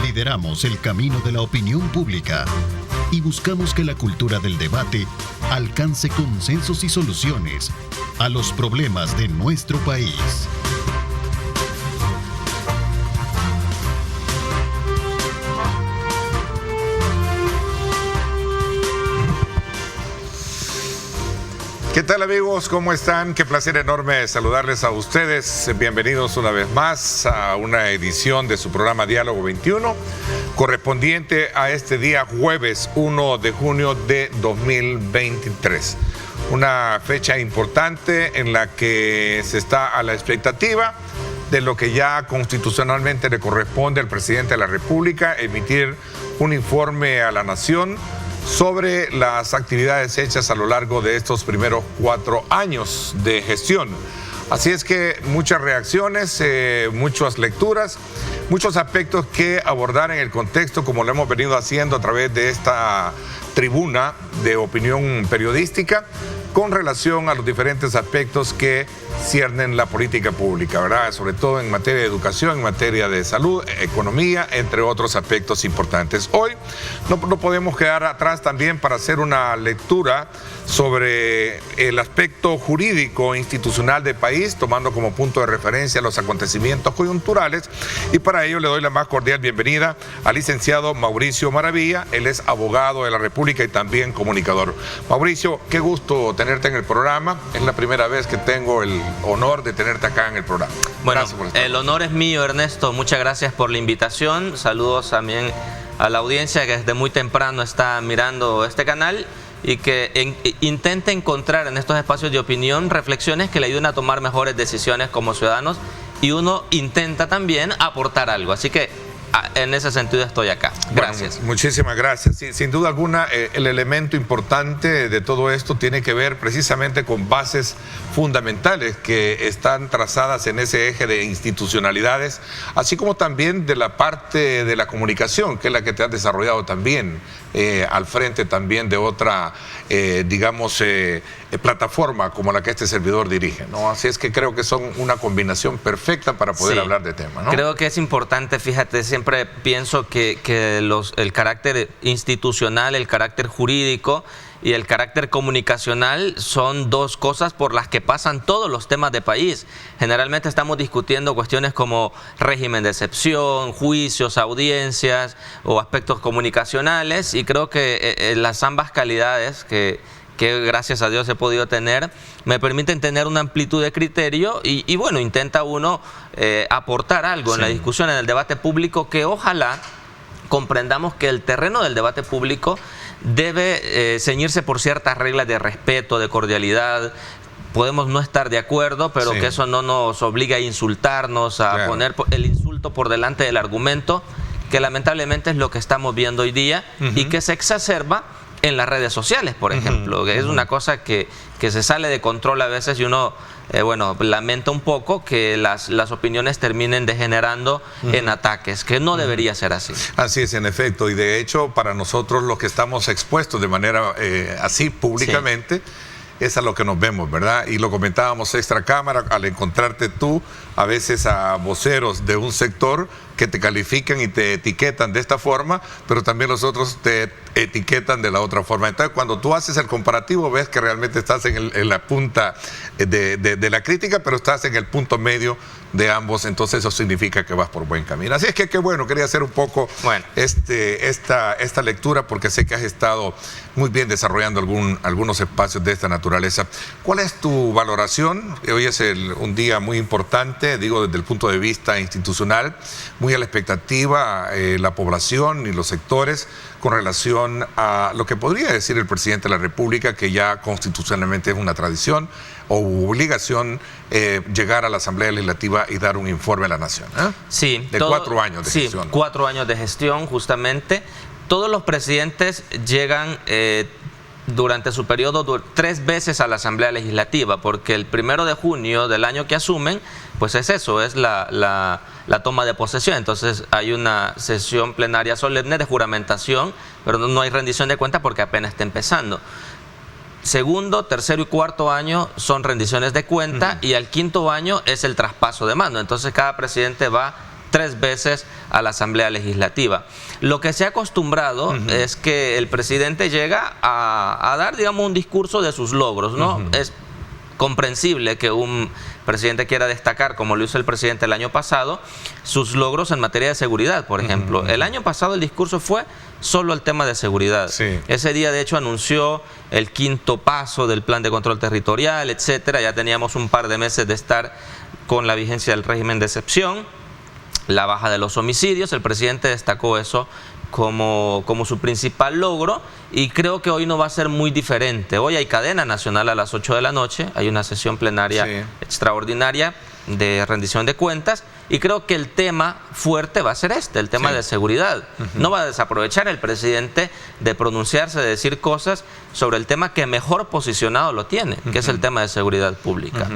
Lideramos el camino de la opinión pública y buscamos que la cultura del debate alcance consensos y soluciones a los problemas de nuestro país. ¿Qué tal, amigos? ¿Cómo están? Qué placer enorme saludarles a ustedes. Bienvenidos una vez más a una edición de su programa Diálogo 21, correspondiente a este día jueves 1 de junio de 2023. Una fecha importante en la que se está a la expectativa de lo que ya constitucionalmente le corresponde al presidente de la República, emitir un informe a la nación sobre las actividades hechas a lo largo de estos primeros 4 años de gestión. Así es que muchas reacciones, muchas lecturas, muchos aspectos que abordar en el contexto, como lo hemos venido haciendo a través de esta tribuna de opinión periodística, con relación a los diferentes aspectos que ciernen la política pública, ¿verdad? Sobre todo en materia de educación, en materia de salud, economía, entre otros aspectos importantes. Hoy no podemos quedar atrás también para hacer una lectura sobre el aspecto jurídico institucional del país, tomando como punto de referencia los acontecimientos coyunturales, y para ello le doy la más cordial bienvenida al licenciado Mauricio Maravilla. Él es abogado de la República y también comunicador. Mauricio, qué gusto tenerte en el programa. Es la primera vez que tengo el honor de tenerte acá en el programa. Bueno, el honor es mío, Ernesto. Muchas gracias por la invitación. Saludos también a la audiencia que desde muy temprano está mirando este canal y que intenta encontrar en estos espacios de opinión reflexiones que le ayuden a tomar mejores decisiones como ciudadanos, y uno intenta también aportar algo. Así que en ese sentido estoy acá. Gracias. Bueno, muchísimas gracias. Sí, sin duda alguna, el elemento importante de todo esto tiene que ver precisamente con bases fundamentales que están trazadas en ese eje de institucionalidades, así como también de la parte de la comunicación, que es la que te has desarrollado también al frente también de otra, plataforma como la que este servidor dirige, ¿no? Así es que creo que son una combinación perfecta para poder hablar de temas, ¿no? Creo que es importante, fíjate, siempre pienso que el carácter institucional, el carácter jurídico y el carácter comunicacional son dos cosas por las que pasan todos los temas de país. Generalmente estamos discutiendo cuestiones como régimen de excepción, juicios, audiencias o aspectos comunicacionales, y creo que las ambas calidades que gracias a Dios he podido tener, me permiten tener una amplitud de criterio y bueno, intenta uno aportar algo en la discusión, en el debate público, que ojalá comprendamos que el terreno del debate público debe ceñirse por ciertas reglas de respeto, de cordialidad. Podemos no estar de acuerdo, pero que eso no nos obligue a insultarnos, a poner el insulto por delante del argumento, que lamentablemente es lo que estamos viendo hoy día y que se exacerba en las redes sociales, por ejemplo, que es una cosa que se sale de control a veces, y uno, lamenta un poco que las opiniones terminen degenerando en ataques, que no debería ser así. Así es, en efecto, y de hecho para nosotros los que estamos expuestos de manera así públicamente, es a lo que nos vemos, ¿verdad? Y lo comentábamos extra cámara, al encontrarte tú a veces a voceros de un sector que te califican y te etiquetan de esta forma, pero también los otros te etiquetan de la otra forma. Entonces, cuando tú haces el comparativo, ves que realmente estás en la punta de la crítica, pero estás en el punto medio de ambos, entonces eso significa que vas por buen camino. Así es que qué bueno, quería hacer un poco esta lectura, porque sé que has estado muy bien desarrollando algunos espacios de esta naturaleza. ¿Cuál es tu valoración? Hoy es un día muy importante, digo desde el punto de vista institucional, muy a la expectativa la población y los sectores con relación a lo que podría decir el presidente de la República, que ya constitucionalmente es una tradición o obligación llegar a la Asamblea Legislativa y dar un informe a la Nación. Sí. De 4 años de gestión. 4 años de gestión, justamente. Todos los presidentes llegan durante su periodo 3 veces a la Asamblea Legislativa, porque el 1 de junio del año que asumen, pues es eso, es la toma de posesión. Entonces hay una sesión plenaria solemne de juramentación, pero no hay rendición de cuenta porque apenas está empezando. Segundo, tercero y cuarto año son rendiciones de cuenta, y al 5.º año es el traspaso de mando. Entonces cada presidente va 3 veces a la Asamblea Legislativa. Lo que se ha acostumbrado es que el presidente llega a dar, digamos, un discurso de sus logros, ¿no? Es comprensible que un presidente quiera destacar, como lo hizo el presidente el año pasado, sus logros en materia de seguridad, por ejemplo. El año pasado el discurso fue solo el tema de seguridad. Sí. Ese día, de hecho, anunció el 5º paso del plan de control territorial, etcétera. Ya teníamos un par de meses de estar con la vigencia del régimen de excepción, la baja de los homicidios. El presidente destacó eso como su principal logro, y creo que hoy no va a ser muy diferente. Hoy hay cadena nacional a las 8 de la noche, hay una sesión plenaria extraordinaria de rendición de cuentas, y creo que el tema fuerte va a ser el tema de seguridad. No va a desaprovechar el presidente de pronunciarse, de decir cosas sobre el tema que mejor posicionado lo tiene, que es el tema de seguridad pública.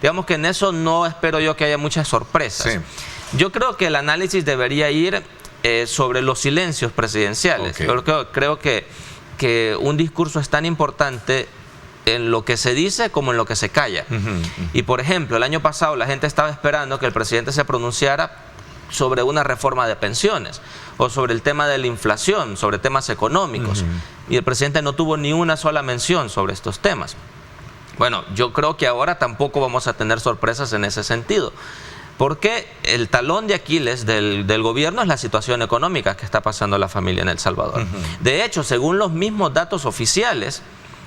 Digamos que en eso no espero yo que haya muchas sorpresas. Yo creo que el análisis debería ir sobre los silencios presidenciales. Creo que un discurso es tan importante en lo que se dice como en lo que se calla. Y por ejemplo, el año pasado la gente estaba esperando que el presidente se pronunciara sobre una reforma de pensiones o sobre el tema de la inflación, sobre temas económicos. Y el presidente no tuvo ni una sola mención sobre estos temas. Bueno, yo creo que ahora tampoco vamos a tener sorpresas en ese sentido, porque el talón de Aquiles del gobierno es la situación económica que está pasando la familia en El Salvador. De hecho, según los mismos datos oficiales,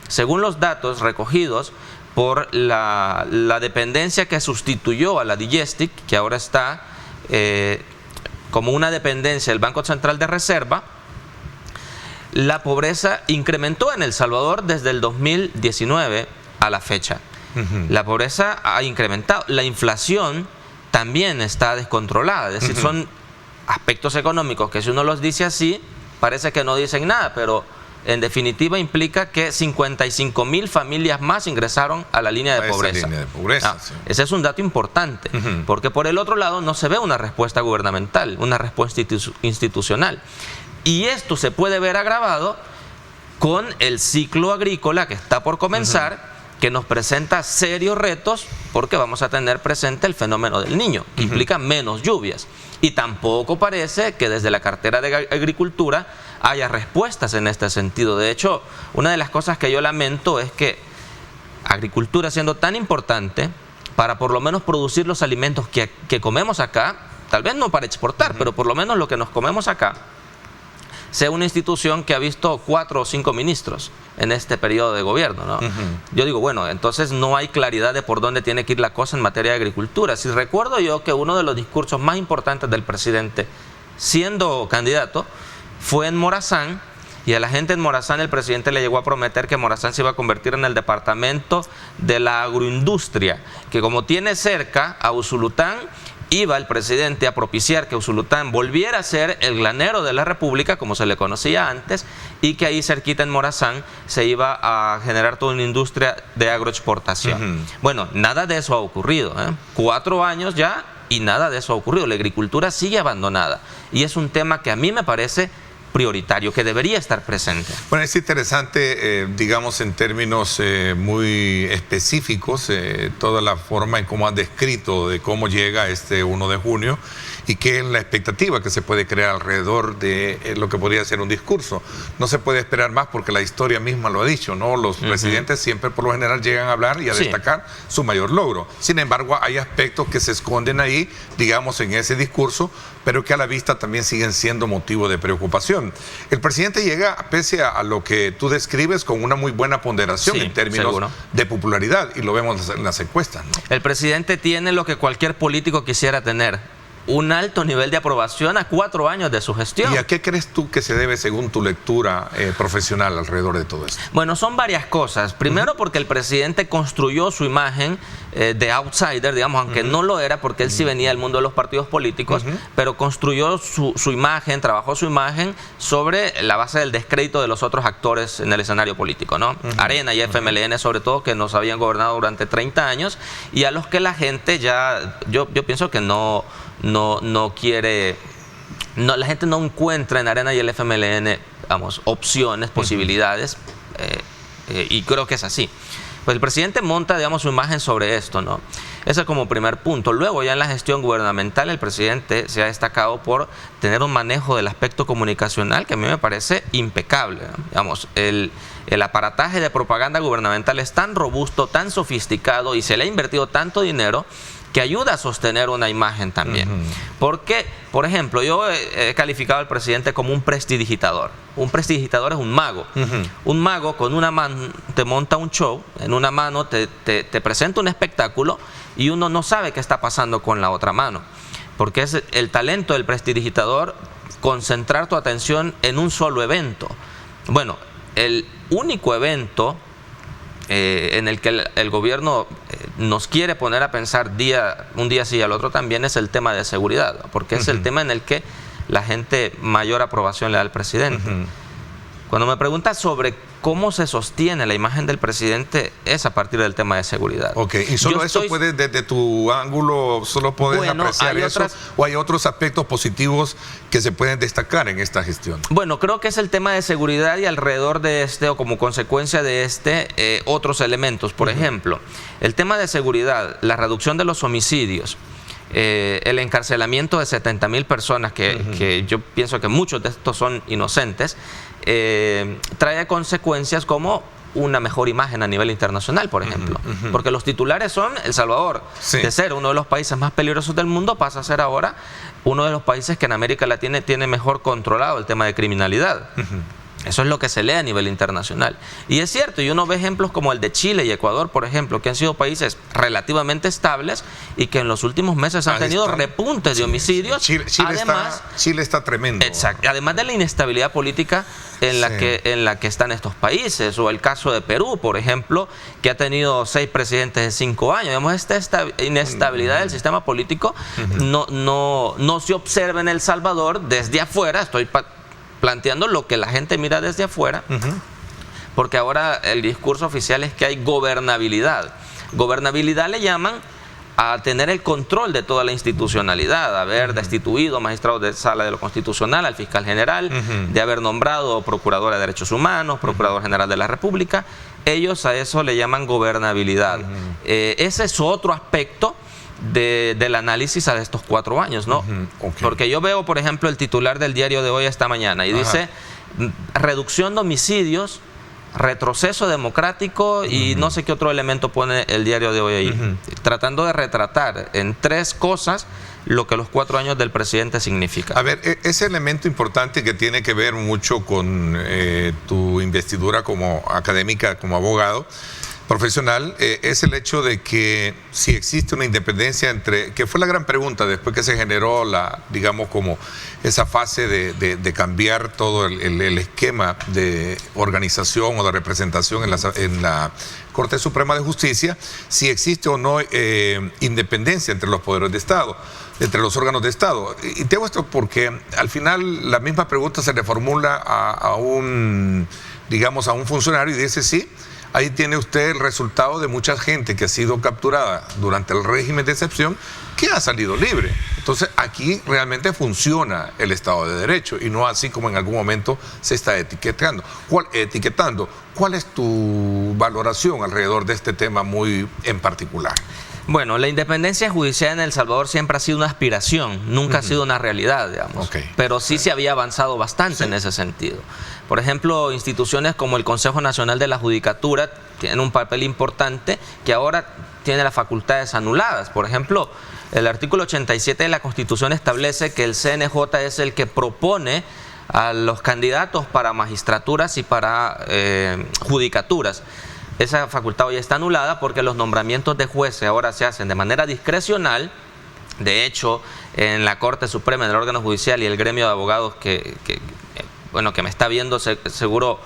según los datos recogidos por la dependencia que sustituyó a la Digestic, que ahora está como una dependencia del Banco Central de Reserva, la pobreza incrementó en El Salvador desde el 2019 a la fecha. La pobreza ha incrementado, la inflación también está descontrolada, es decir, son aspectos económicos que si uno los dice así, parece que no dicen nada, pero en definitiva implica que 55,000 familias más ingresaron a la línea de pobreza. Ese es un dato importante, porque por el otro lado no se ve una respuesta gubernamental, una respuesta institucional. Y esto se puede ver agravado con el ciclo agrícola que está por comenzar, que nos presenta serios retos, porque vamos a tener presente el fenómeno del Niño, que implica menos lluvias. Y tampoco parece que desde la cartera de Agricultura haya respuestas en este sentido. De hecho, una de las cosas que yo lamento es que Agricultura, siendo tan importante para por lo menos producir los alimentos que comemos acá, tal vez no para exportar, pero por lo menos lo que nos comemos acá, sea una institución que ha visto 4 o 5 ministros en este periodo de gobierno, ¿no? Yo digo, bueno, entonces no hay claridad de por dónde tiene que ir la cosa en materia de agricultura. Si recuerdo yo que uno de los discursos más importantes del presidente, siendo candidato, fue en Morazán, y a la gente en Morazán el presidente le llegó a prometer que Morazán se iba a convertir en el departamento de la agroindustria, que como tiene cerca a Usulután, iba el presidente a propiciar que Usulután volviera a ser el granero de la República, como se le conocía antes, y que ahí cerquita en Morazán se iba a generar toda una industria de agroexportación. Bueno, nada de eso ha ocurrido, 4 años ya y nada de eso ha ocurrido. La agricultura sigue abandonada y es un tema que a mí me parece prioritario, que debería estar presente. Bueno, es interesante, digamos, en términos muy específicos, toda la forma en cómo han descrito de cómo llega este 1 de junio y qué es la expectativa que se puede crear alrededor de lo que podría ser un discurso. No se puede esperar más porque la historia misma lo ha dicho, ¿no? Los presidentes siempre por lo general llegan a hablar y a destacar su mayor logro. Sin embargo, hay aspectos que se esconden ahí, digamos, en ese discurso, pero que a la vista también siguen siendo motivo de preocupación. El presidente llega, pese a lo que tú describes, con una muy buena ponderación en términos de popularidad, y lo vemos en las encuestas, ¿no? El presidente tiene lo que cualquier político quisiera tener: un alto nivel de aprobación a 4 años de su gestión. ¿Y a qué crees tú que se debe, según tu lectura profesional, alrededor de todo esto? Bueno, son varias cosas. Primero, porque el presidente construyó su imagen de outsider, digamos, aunque no lo era, porque él sí venía del mundo de los partidos políticos, pero construyó su imagen, trabajó su imagen sobre la base del descrédito de los otros actores en el escenario político, ¿no? Arena y FMLN, sobre todo, que nos habían gobernado durante 30 años y a los que la gente ya, yo pienso que no quiere, la gente no encuentra en Arena y el FMLN, vamos, opciones, posibilidades, y creo que es así. Pues el presidente monta, digamos, su imagen sobre esto, ¿no? Ese es como primer punto. Luego, ya en la gestión gubernamental, el presidente se ha destacado por tener un manejo del aspecto comunicacional que a mí me parece impecable, ¿no? Digamos, el aparataje de propaganda gubernamental es tan robusto, tan sofisticado y se le ha invertido tanto dinero que ayuda a sostener una imagen también. Porque, por ejemplo, yo he calificado al presidente como un prestidigitador. Un prestidigitador es un mago. Un mago con una mano te monta un show, en una mano te presenta un espectáculo y uno no sabe qué está pasando con la otra mano. Porque es el talento del prestidigitador concentrar tu atención en un solo evento. Bueno, el único evento en el que el gobierno nos quiere poner a pensar un día sí y al otro también es el tema de seguridad, porque es el tema en el que la gente mayor aprobación le da al presidente. Cuando me preguntas sobre cómo se sostiene la imagen del presidente, es a partir del tema de seguridad. Ok, y solo eso puedes, desde tu ángulo, solo puedes apreciar eso, o hay otros aspectos positivos que se pueden destacar en esta gestión. Bueno, creo que es el tema de seguridad y alrededor de este, o como consecuencia de este, otros elementos. Por ejemplo, el tema de seguridad, la reducción de los homicidios, el encarcelamiento de 70,000 personas, que yo pienso que muchos de estos son inocentes, trae consecuencias como una mejor imagen a nivel internacional, por ejemplo. Porque los titulares son El Salvador, de ser uno de los países más peligrosos del mundo, pasa a ser ahora uno de los países que en América Latina tiene mejor controlado el tema de criminalidad. Eso es lo que se lee a nivel internacional. Y es cierto, y uno ve ejemplos como el de Chile y Ecuador, por ejemplo, que han sido países relativamente estables y que en los últimos meses han tenido repuntes de homicidios. Chile está tremendo. Exacto. Además de la inestabilidad política en la que están estos países, o el caso de Perú, por ejemplo, que ha tenido 6 presidentes en 5 años. Digamos, esta inestabilidad del sistema político no se observa en El Salvador desde afuera. Estoy planteando lo que la gente mira desde afuera, porque ahora el discurso oficial es que hay gobernabilidad. Gobernabilidad le llaman a tener el control de toda la institucionalidad, haber destituido magistrados de sala de lo constitucional, al fiscal general, de haber nombrado procurador de derechos humanos, procurador general de la República. Ellos a eso le llaman gobernabilidad. Ese es otro aspecto del análisis a estos 4 años, ¿no? Porque yo veo, por ejemplo, el titular del Diario de Hoy esta mañana y dice reducción de homicidios, retroceso democrático y no sé qué otro elemento pone el Diario de Hoy ahí, tratando de retratar en 3 cosas lo que los 4 años del presidente significa. A ver, ese elemento importante que tiene que ver mucho con tu investidura como académica, como abogado profesional, es el hecho de que si existe una independencia que fue la gran pregunta después que se generó digamos, como esa fase de cambiar todo el esquema de organización o de representación en la Corte Suprema de Justicia, si existe o no independencia entre los poderes de Estado, entre los órganos de Estado. Y te hago esto porque al final la misma pregunta se le formula a un funcionario y dice sí. Ahí tiene usted el resultado de mucha gente que ha sido capturada durante el régimen de excepción que ha salido libre. Entonces aquí realmente funciona el Estado de Derecho y no así como en algún momento se está etiquetando. ¿Cuál es tu valoración alrededor de este tema muy en particular? Bueno, la independencia judicial en El Salvador siempre ha sido una aspiración, nunca ha sido una realidad, digamos. Pero sí se había avanzado bastante en ese sentido. Por ejemplo, instituciones como el Consejo Nacional de la Judicatura tienen un papel importante que ahora tiene las facultades anuladas. Por ejemplo, el artículo 87 de la Constitución establece que el CNJ es el que propone a los candidatos para magistraturas y para judicaturas. Esa facultad hoy está anulada porque los nombramientos de jueces ahora se hacen de manera discrecional. De hecho, en la Corte Suprema, en el órgano judicial y el gremio de abogados que me está viendo seguro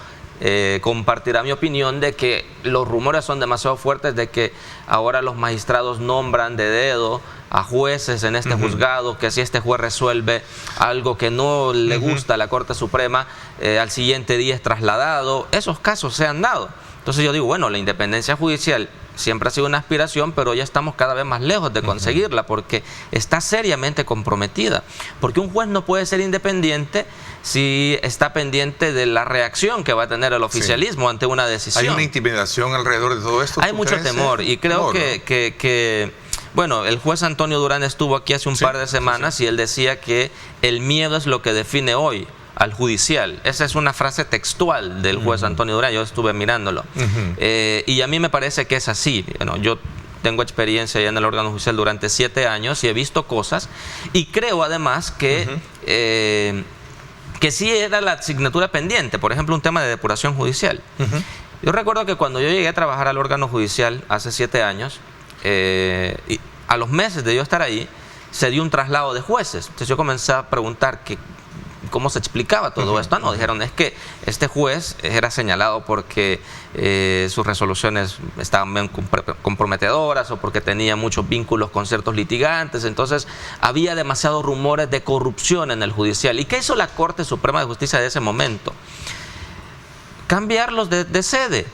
compartirá mi opinión de que los rumores son demasiado fuertes de que ahora los magistrados nombran de dedo a jueces en este juzgado, que si este juez resuelve algo que no le gusta a la Corte Suprema, al siguiente día es trasladado. Esos casos se han dado. Entonces yo digo, bueno, la independencia judicial siempre ha sido una aspiración, pero ya estamos cada vez más lejos de conseguirla porque está seriamente comprometida. Porque un juez no puede ser independiente si está pendiente de la reacción que va a tener el oficialismo ante una decisión. ¿Hay una intimidación alrededor de todo esto? Hay mucho temor y creo que bueno, el juez Antonio Durán estuvo aquí hace un par de semanas y él decía que el miedo es lo que define hoy al judicial. Esa es una frase textual del juez Antonio Durán, yo estuve mirándolo. Y a mí me parece que es así. Bueno, yo tengo experiencia ya en el órgano judicial durante 7 años y he visto cosas y creo además que sí era la asignatura pendiente, por ejemplo, un tema de depuración judicial. Yo recuerdo que cuando yo llegué a trabajar al órgano judicial hace 7 años, y a los meses de yo estar ahí, se dio un traslado de jueces. Entonces yo comencé a preguntar cómo se explicaba todo esto. No, dijeron, es que este juez era señalado porque sus resoluciones estaban bien comprometedoras o porque tenía muchos vínculos con ciertos litigantes. Entonces había demasiados rumores de corrupción en el judicial. ¿Y qué hizo la Corte Suprema de Justicia de ese momento? Cambiarlos de sede.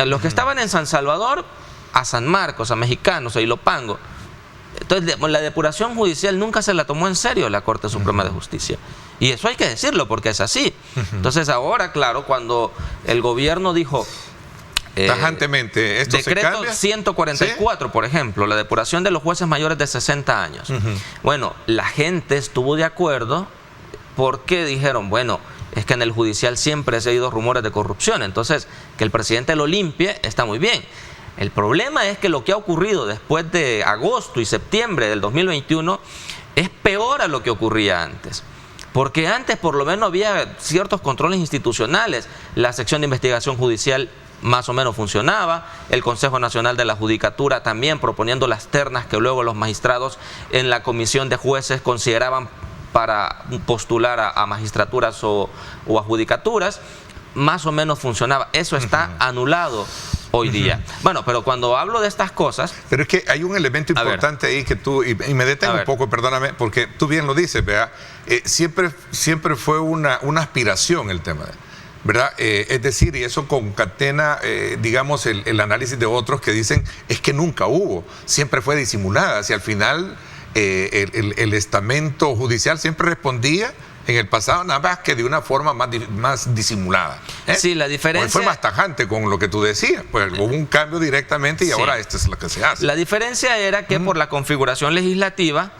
Los que estaban en San Salvador a San Marcos, a Mexicanos, a Ilopango. Entonces la depuración judicial nunca se la tomó en serio la Corte Suprema de Justicia. Y eso hay que decirlo porque es así. Entonces ahora, claro, cuando el gobierno dijo tajantemente, ¿esto se cambia? Decreto 144, por ejemplo, la depuración de los jueces mayores de 60 años. Bueno, la gente estuvo de acuerdo porque dijeron, bueno, es que en el judicial siempre se ha oído rumores de corrupción, entonces que el presidente lo limpie está muy bien. El problema es que lo que ha ocurrido después de agosto y septiembre del 2021 es peor a lo que ocurría antes. Porque antes por lo menos había ciertos controles institucionales. La sección de investigación judicial más o menos funcionaba, el Consejo Nacional de la Judicatura también proponiendo las ternas que luego los magistrados en la comisión de jueces consideraban para postular a magistraturas o a judicaturas, más o menos funcionaba. Eso está anulado hoy día. Bueno, pero cuando hablo de estas cosas... Pero es que hay un elemento importante ahí que tú... Y me detengo un poco, perdóname, porque tú bien lo dices, ¿verdad? Siempre fue una aspiración el tema, ¿verdad? Es decir, y eso concatena, digamos, el análisis de otros que dicen, es que nunca hubo, siempre fue disimulada. Si al final el estamento judicial siempre respondía en el pasado, nada más que de una forma más disimulada. Sí, la diferencia... Hoy fue más tajante con lo que tú decías, pues hubo un cambio directamente y ahora esto es lo que se hace. La diferencia era que por la configuración legislativa,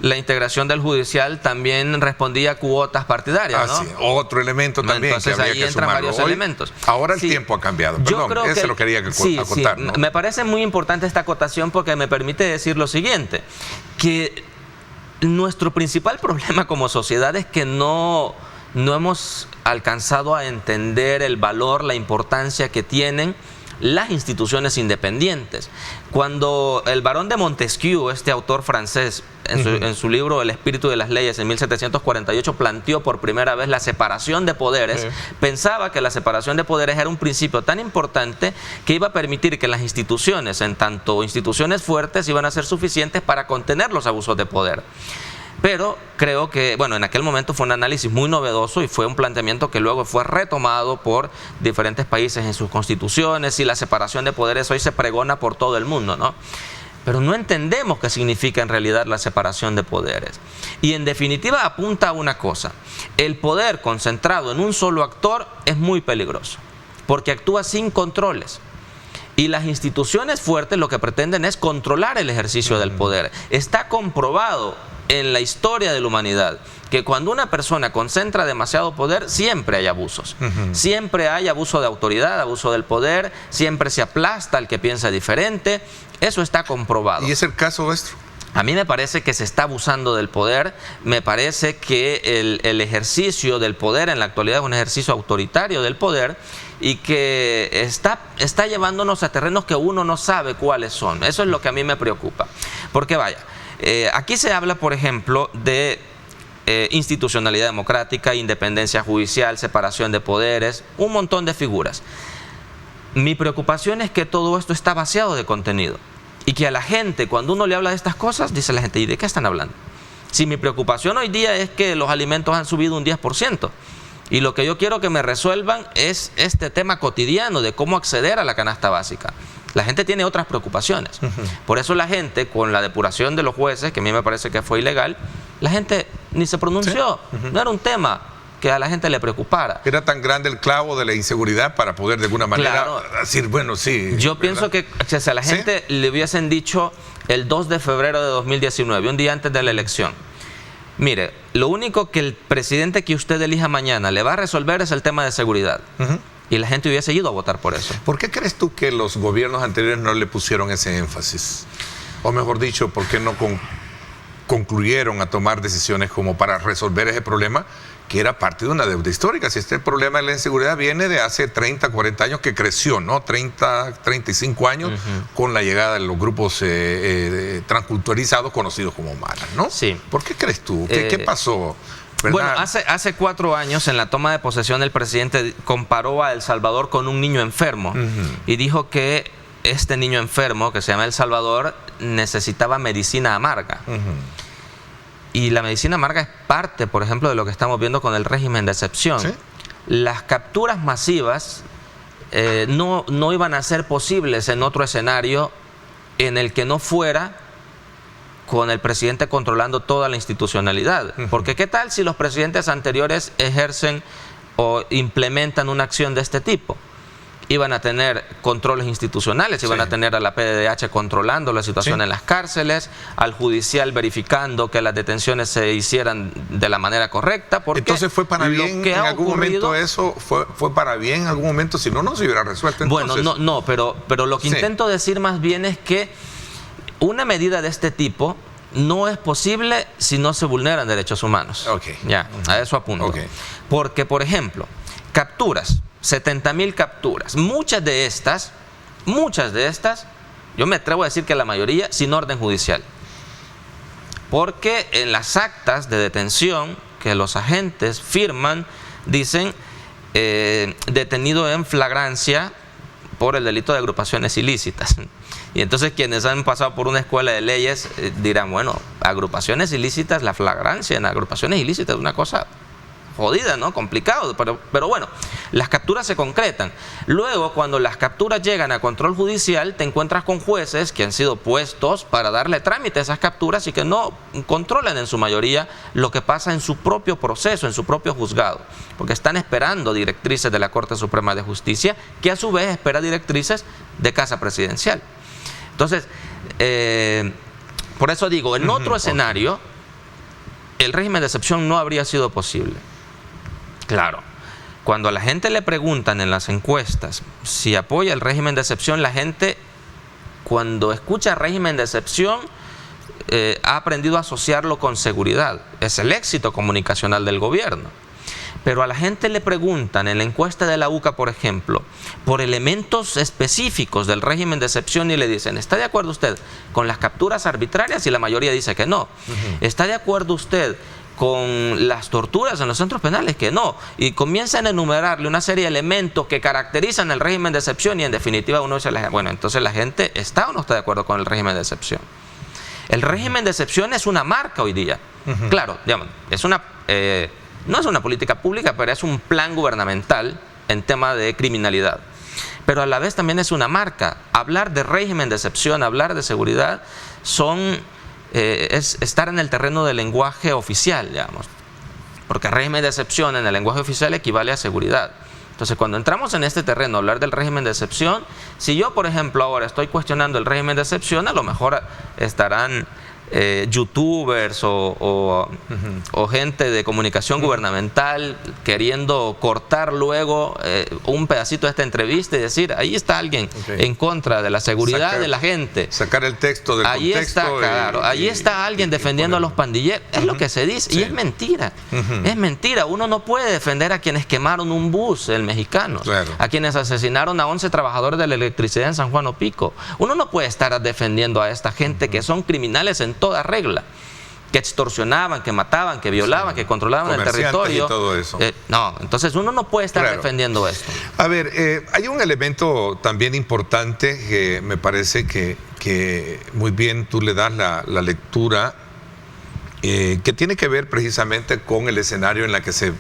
la integración del judicial también respondía a cuotas partidarias, ¿no? Otro elemento también. Entonces que había ahí que entran sumarlo. varios elementos. Ahora el tiempo ha cambiado, perdón, eso lo quería acotar, ¿no? Me parece muy importante esta acotación porque me permite decir lo siguiente, que nuestro principal problema como sociedad es que no hemos alcanzado a entender el valor, la importancia que tienen las instituciones independientes. Cuando el barón de Montesquieu, este autor francés, en su libro El espíritu de las leyes, en 1748, planteó por primera vez la separación de poderes, pensaba que la separación de poderes era un principio tan importante que iba a permitir que las instituciones, en tanto instituciones fuertes, iban a ser suficientes para contener los abusos de poder. Pero creo que, bueno, en aquel momento fue un análisis muy novedoso y fue un planteamiento que luego fue retomado por diferentes países en sus constituciones, y la separación de poderes hoy se pregona por todo el mundo, ¿no? Pero no entendemos qué significa en realidad la separación de poderes. Y en definitiva apunta a una cosa: el poder concentrado en un solo actor es muy peligroso, porque actúa sin controles. Y las instituciones fuertes lo que pretenden es controlar el ejercicio del poder. Está comprobado en la historia de la humanidad que cuando una persona concentra demasiado poder, siempre hay abusos. Siempre hay abuso de autoridad, abuso del poder, siempre se aplasta al que piensa diferente. Eso está comprobado. ¿Y es el caso nuestro? A mí me parece que se está abusando del poder, me parece que el ejercicio del poder en la actualidad es un ejercicio autoritario del poder y que está llevándonos a terrenos que uno no sabe cuáles son. Eso es lo que a mí me preocupa. Porque vaya, aquí se habla, por ejemplo, de institucionalidad democrática, independencia judicial, separación de poderes, un montón de figuras. Mi preocupación es que todo esto está vaciado de contenido. Y que a la gente, cuando uno le habla de estas cosas, dice la gente, ¿y de qué están hablando? Si mi preocupación hoy día es que los alimentos han subido un 10%, y lo que yo quiero que me resuelvan es este tema cotidiano de cómo acceder a la canasta básica. La gente tiene otras preocupaciones. Por eso la gente, con la depuración de los jueces, que a mí me parece que fue ilegal, la gente ni se pronunció. No era un tema que a la gente le preocupara. Era tan grande el clavo de la inseguridad para poder de alguna manera decir, bueno, sí. Yo pienso que si a la gente le hubiesen dicho el 2 de febrero de 2019, un día antes de la elección, mire, lo único que el presidente que usted elija mañana le va a resolver es el tema de seguridad. Y la gente hubiese ido a votar por eso. ¿Por qué crees tú que los gobiernos anteriores no le pusieron ese énfasis? O mejor dicho, ¿por qué no concluyeron a tomar decisiones como para resolver ese problema, que era parte de una deuda histórica? Si este problema de la inseguridad viene de hace 30, 40 años, que creció, ¿no? 30, 35 años con la llegada de los grupos transculturalizados conocidos como maras, ¿no? Sí. ¿Por qué crees tú? ¿Qué pasó? ¿Verdad? Bueno, hace 4 años, en la toma de posesión, el presidente comparó a El Salvador con un niño enfermo y dijo que este niño enfermo, que se llama El Salvador, necesitaba medicina amarga. Y la medicina amarga es parte, por ejemplo, de lo que estamos viendo con el régimen de excepción. ¿Sí? Las capturas masivas no iban a ser posibles en otro escenario en el que no fuera con el presidente controlando toda la institucionalidad. Porque ¿qué tal si los presidentes anteriores ejercen o implementan una acción de este tipo? Iban a tener controles institucionales, iban a tener a la PDH controlando la situación en las cárceles, al judicial verificando que las detenciones se hicieran de la manera correcta. Porque entonces fue para bien en algún momento eso, fue para bien en algún momento, si no, no se hubiera resuelto. Entonces, bueno, pero lo que intento decir más bien es que una medida de este tipo no es posible si no se vulneran derechos humanos. Ya, a eso apunto. Porque, por ejemplo, capturas, 70,000 capturas, muchas de estas, yo me atrevo a decir que la mayoría sin orden judicial. Porque en las actas de detención que los agentes firman, dicen detenido en flagrancia por el delito de agrupaciones ilícitas. Y entonces quienes han pasado por una escuela de leyes dirán, bueno, agrupaciones ilícitas, la flagrancia en agrupaciones ilícitas es una cosa jodida, ¿no? Complicado, pero bueno, las capturas se concretan. Luego, cuando las capturas llegan a control judicial, te encuentras con jueces que han sido puestos para darle trámite a esas capturas y que no controlan en su mayoría lo que pasa en su propio proceso, en su propio juzgado, porque están esperando directrices de la Corte Suprema de Justicia, que a su vez espera directrices de Casa Presidencial. Entonces, por eso digo, en otro escenario, el régimen de excepción no habría sido posible. Claro, cuando a la gente le preguntan en las encuestas si apoya el régimen de excepción, la gente, cuando escucha régimen de excepción, ha aprendido a asociarlo con seguridad. Es el éxito comunicacional del gobierno. Pero a la gente le preguntan en la encuesta de la UCA, por ejemplo, por elementos específicos del régimen de excepción y le dicen, ¿está de acuerdo usted con las capturas arbitrarias? Y la mayoría dice que no. ¿Está de acuerdo usted con las torturas en los centros penales? Que no. Y comienzan a enumerarle una serie de elementos que caracterizan el régimen de excepción y en definitiva uno dice, bueno, entonces la gente ¿está o no está de acuerdo con el régimen de excepción? El régimen de excepción es una marca hoy día. Claro, digamos, es una... no es una política pública, pero es un plan gubernamental en tema de criminalidad. Pero a la vez también es una marca. Hablar de régimen de excepción, hablar de seguridad, es estar en el terreno del lenguaje oficial, digamos. Porque régimen de excepción en el lenguaje oficial equivale a seguridad. Entonces, cuando entramos en este terreno, hablar del régimen de excepción, si yo, por ejemplo, ahora estoy cuestionando el régimen de excepción, a lo mejor estarán youtubers o gente de comunicación gubernamental queriendo cortar luego un pedacito de esta entrevista y decir, ahí está alguien en contra de la seguridad de la gente. Sacar el texto del ahí contexto. Está, claro, ahí está alguien defendiendo a los pandilleros. Es lo que se dice, y es mentira. Es mentira. Uno no puede defender a quienes quemaron un bus, el mexicano, a quienes asesinaron a 11 trabajadores de la electricidad en San Juan Opico. Uno no puede estar defendiendo a esta gente que son criminales en toda regla, que extorsionaban, que mataban, que violaban, que controlaban el territorio. Y todo eso. No, entonces uno no puede estar defendiendo esto. A ver, hay un elemento también importante que me parece que muy bien tú le das la lectura, que tiene que ver precisamente con el escenario en la que se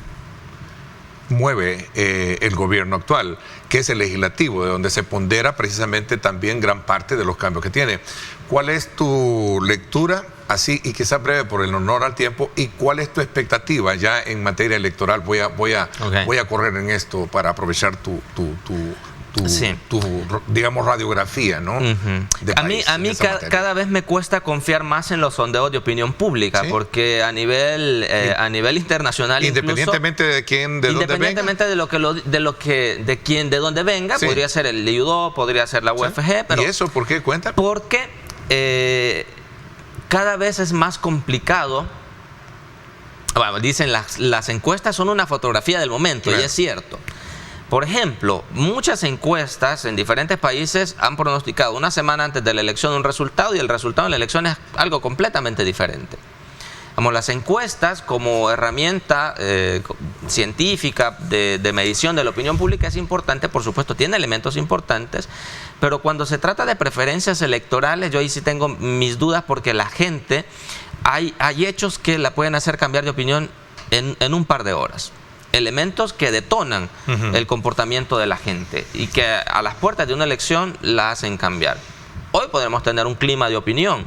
mueve el gobierno actual, que es el legislativo, de donde se pondera precisamente también gran parte de los cambios que tiene. ¿Cuál es tu lectura, así y quizás breve por el honor al tiempo, y cuál es tu expectativa ya en materia electoral? Voy a correr en esto para aprovechar tu digamos, radiografía, ¿no? A mí cada vez me cuesta confiar más en los sondeos de opinión pública, ¿sí? Porque a nivel internacional, independientemente de quién, de dónde venga, de dónde venga, sí. Podría ser el IUDO, podría ser la UFG, ¿sí? Pero ¿y eso por qué? Cuenta. Porque cada vez es más complicado. Bueno, dicen las encuestas son una fotografía del momento, claro. Y es cierto. Por ejemplo, muchas encuestas en diferentes países han pronosticado una semana antes de la elección un resultado, y el resultado de la elección es algo completamente diferente. Vamos, las encuestas como herramienta científica de medición de la opinión pública es importante, por supuesto, tiene elementos importantes, pero cuando se trata de preferencias electorales, yo ahí sí tengo mis dudas, porque la gente, hay hechos que la pueden hacer cambiar de opinión en un par de horas. Elementos que detonan el comportamiento de la gente y que a las puertas de una elección la hacen cambiar. Hoy podemos tener un clima de opinión,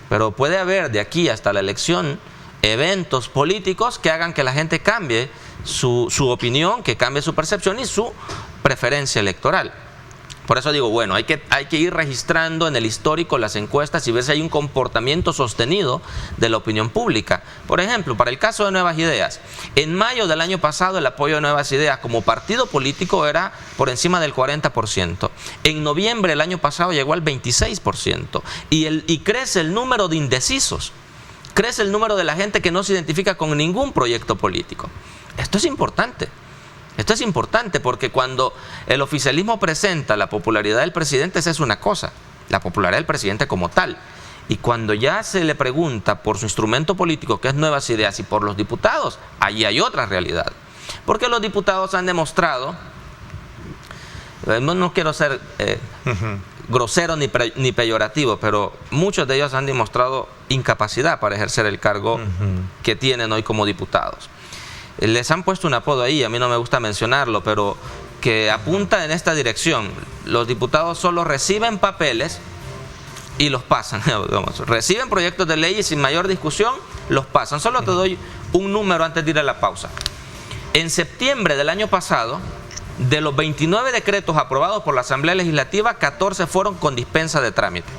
pero puede haber de aquí hasta la elección eventos políticos que hagan que la gente cambie su opinión, que cambie su percepción y su preferencia electoral. Por eso digo, bueno, hay que ir registrando en el histórico las encuestas y ver si hay un comportamiento sostenido de la opinión pública. Por ejemplo, para el caso de Nuevas Ideas, en mayo del año pasado el apoyo de Nuevas Ideas como partido político era por encima del 40%. En noviembre del año pasado llegó al 26%. Y crece el número de indecisos. Crece el número de la gente que no se identifica con ningún proyecto político. Esto es importante. Esto es importante porque cuando el oficialismo presenta la popularidad del presidente, esa es una cosa, la popularidad del presidente como tal. Y cuando ya se le pregunta por su instrumento político, que es Nuevas Ideas, y por los diputados, allí hay otra realidad. Porque los diputados han demostrado, no quiero ser grosero ni peyorativo, pero muchos de ellos han demostrado incapacidad para ejercer el cargo que tienen hoy como diputados. Les han puesto un apodo ahí, a mí no me gusta mencionarlo, pero que apunta en esta dirección. Los diputados solo reciben papeles y los pasan. Reciben proyectos de ley y sin mayor discusión los pasan. Solo te doy un número antes de ir a la pausa. En septiembre del año pasado, de los 29 decretos aprobados por la Asamblea Legislativa, 14 fueron con dispensa de trámite.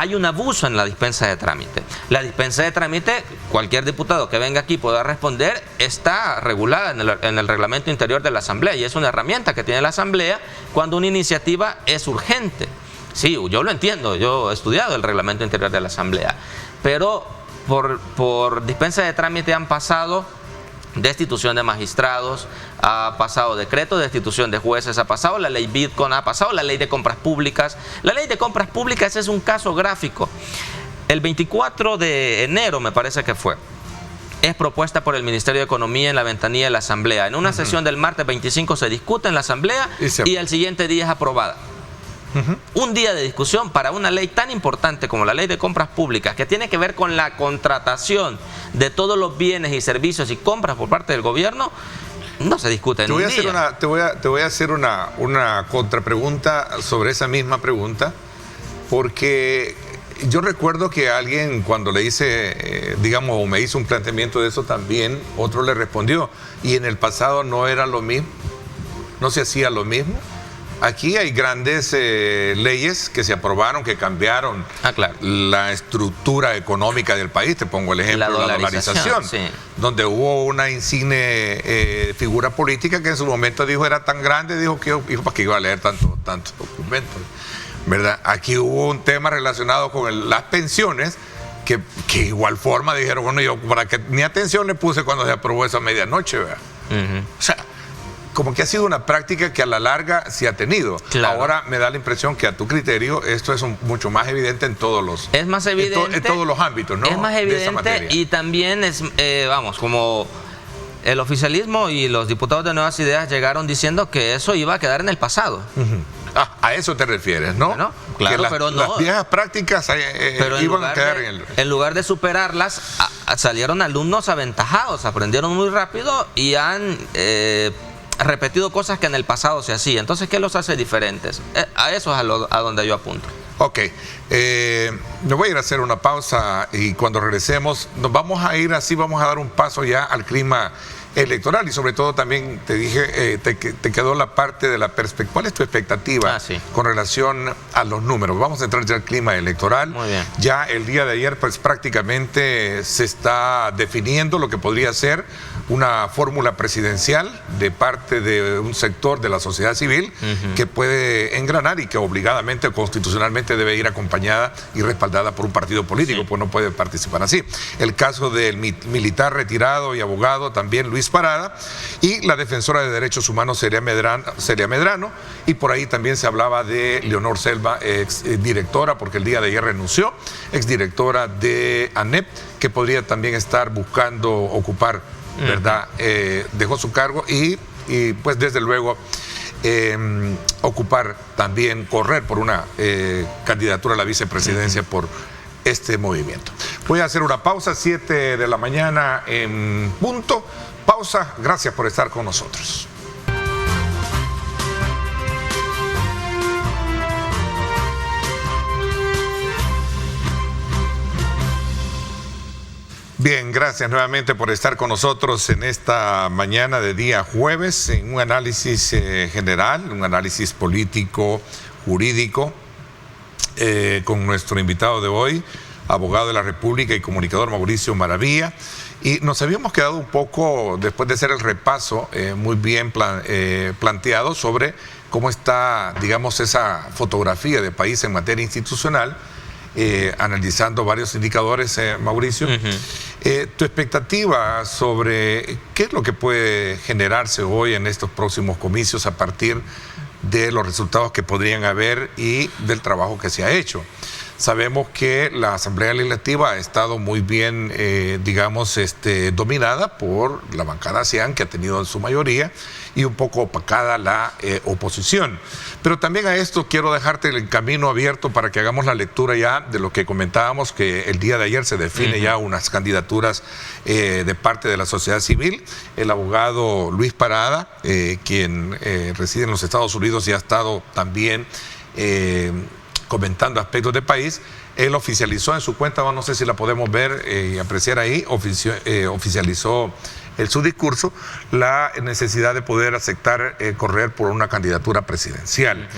Hay un abuso en la dispensa de trámite. La dispensa de trámite, cualquier diputado que venga aquí pueda responder, está regulada en el reglamento interior de la Asamblea y es una herramienta que tiene la Asamblea cuando una iniciativa es urgente. Sí, yo lo entiendo, yo he estudiado el reglamento interior de la Asamblea, pero por dispensa de trámite han pasado destitución de magistrados, ha pasado decreto de destitución de jueces, ha pasado la ley Bitcoin, ha pasado la ley de compras públicas. La ley de compras públicas es un caso gráfico. El 24 de enero, me parece que fue, es propuesta por el Ministerio de Economía en la ventanilla de la Asamblea. En una sesión del martes 25 se discute en la Asamblea y al siguiente día es aprobada. Un día de discusión para una ley tan importante como la ley de compras públicas, que tiene que ver con la contratación de todos los bienes y servicios y compras por parte del gobierno, no se discute en un día. Te voy a hacer una contrapregunta sobre esa misma pregunta, porque yo recuerdo que alguien cuando le hice, digamos, o me hizo un planteamiento de eso también, otro le respondió, y en el pasado no era lo mismo, no se hacía lo mismo. Aquí hay grandes leyes que se aprobaron, que cambiaron la estructura económica del país. Te pongo el ejemplo de la dolarización, sí, donde hubo una insigne figura política que en su momento dijo era tan grande, dijo ¿para qué iba a leer tantos documentos? ¿Verdad? Aquí hubo un tema relacionado con las pensiones que igual forma dijeron, bueno, yo para que ni atención le puse cuando se aprobó esa medianoche, ¿verdad? O sea, como que ha sido una práctica que a la larga se ha tenido. Claro. Ahora me da la impresión que a tu criterio esto es mucho más evidente en todos los... Es más evidente. En todos los ámbitos, ¿no? Es más evidente y también es, como el oficialismo y los diputados de Nuevas Ideas llegaron diciendo que eso iba a quedar en el pasado. A eso te refieres, ¿no? Bueno, claro, que pero no. Las viejas prácticas iban a quedar en lugar de superarlas, salieron alumnos aventajados, aprendieron muy rápido y han repetido cosas que en el pasado se hacían. Entonces, ¿qué los hace diferentes? A eso es a donde yo apunto. Ok, me voy a ir a hacer una pausa y cuando regresemos nos vamos a ir así, vamos a dar un paso ya al clima electoral y sobre todo también te dije, te quedó la parte de la perspectiva. ¿Cuál es tu expectativa con relación a los números? Vamos a entrar ya al clima electoral. Muy bien. Ya el día de ayer pues prácticamente se está definiendo lo que podría ser una fórmula presidencial de parte de un sector de la sociedad civil que puede engranar y que obligadamente o constitucionalmente debe ir acompañada y respaldada por un partido político, pues no puede participar así. El caso del militar retirado y abogado también Luis Parada y la defensora de derechos humanos Celia Medrano, y por ahí también se hablaba de Leonor Selva, ex directora, porque el día de ayer renunció, ex directora de ANEP, que podría también estar buscando ocupar, ¿verdad? Dejó su cargo y pues desde luego ocupar también, correr por una candidatura a la vicepresidencia por este movimiento. Voy a hacer una pausa, 7 de la mañana en punto. Pausa, gracias por estar con nosotros. Bien, gracias nuevamente por estar con nosotros en esta mañana de día jueves, en un análisis general, un análisis político, jurídico, con nuestro invitado de hoy, abogado de la República y comunicador Mauricio Maravilla. Y nos habíamos quedado un poco, después de hacer el repaso muy bien planteado sobre cómo está, digamos, esa fotografía de país en materia institucional, analizando varios indicadores, Mauricio. Tu expectativa sobre qué es lo que puede generarse hoy en estos próximos comicios a partir de los resultados que podrían haber y del trabajo que se ha hecho. Sabemos que la Asamblea Legislativa ha estado muy bien, digamos, dominada por la bancada CIAN, que ha tenido en su mayoría, y un poco opacada la oposición. Pero también a esto quiero dejarte el camino abierto para que hagamos la lectura ya de lo que comentábamos, que el día de ayer se define ya unas candidaturas de parte de la sociedad civil. El abogado Luis Parada, quien reside en los Estados Unidos y ha estado también comentando aspectos del país, él oficializó en su cuenta, no sé si la podemos ver y apreciar ahí, oficializó en su discurso la necesidad de poder aceptar correr por una candidatura presidencial.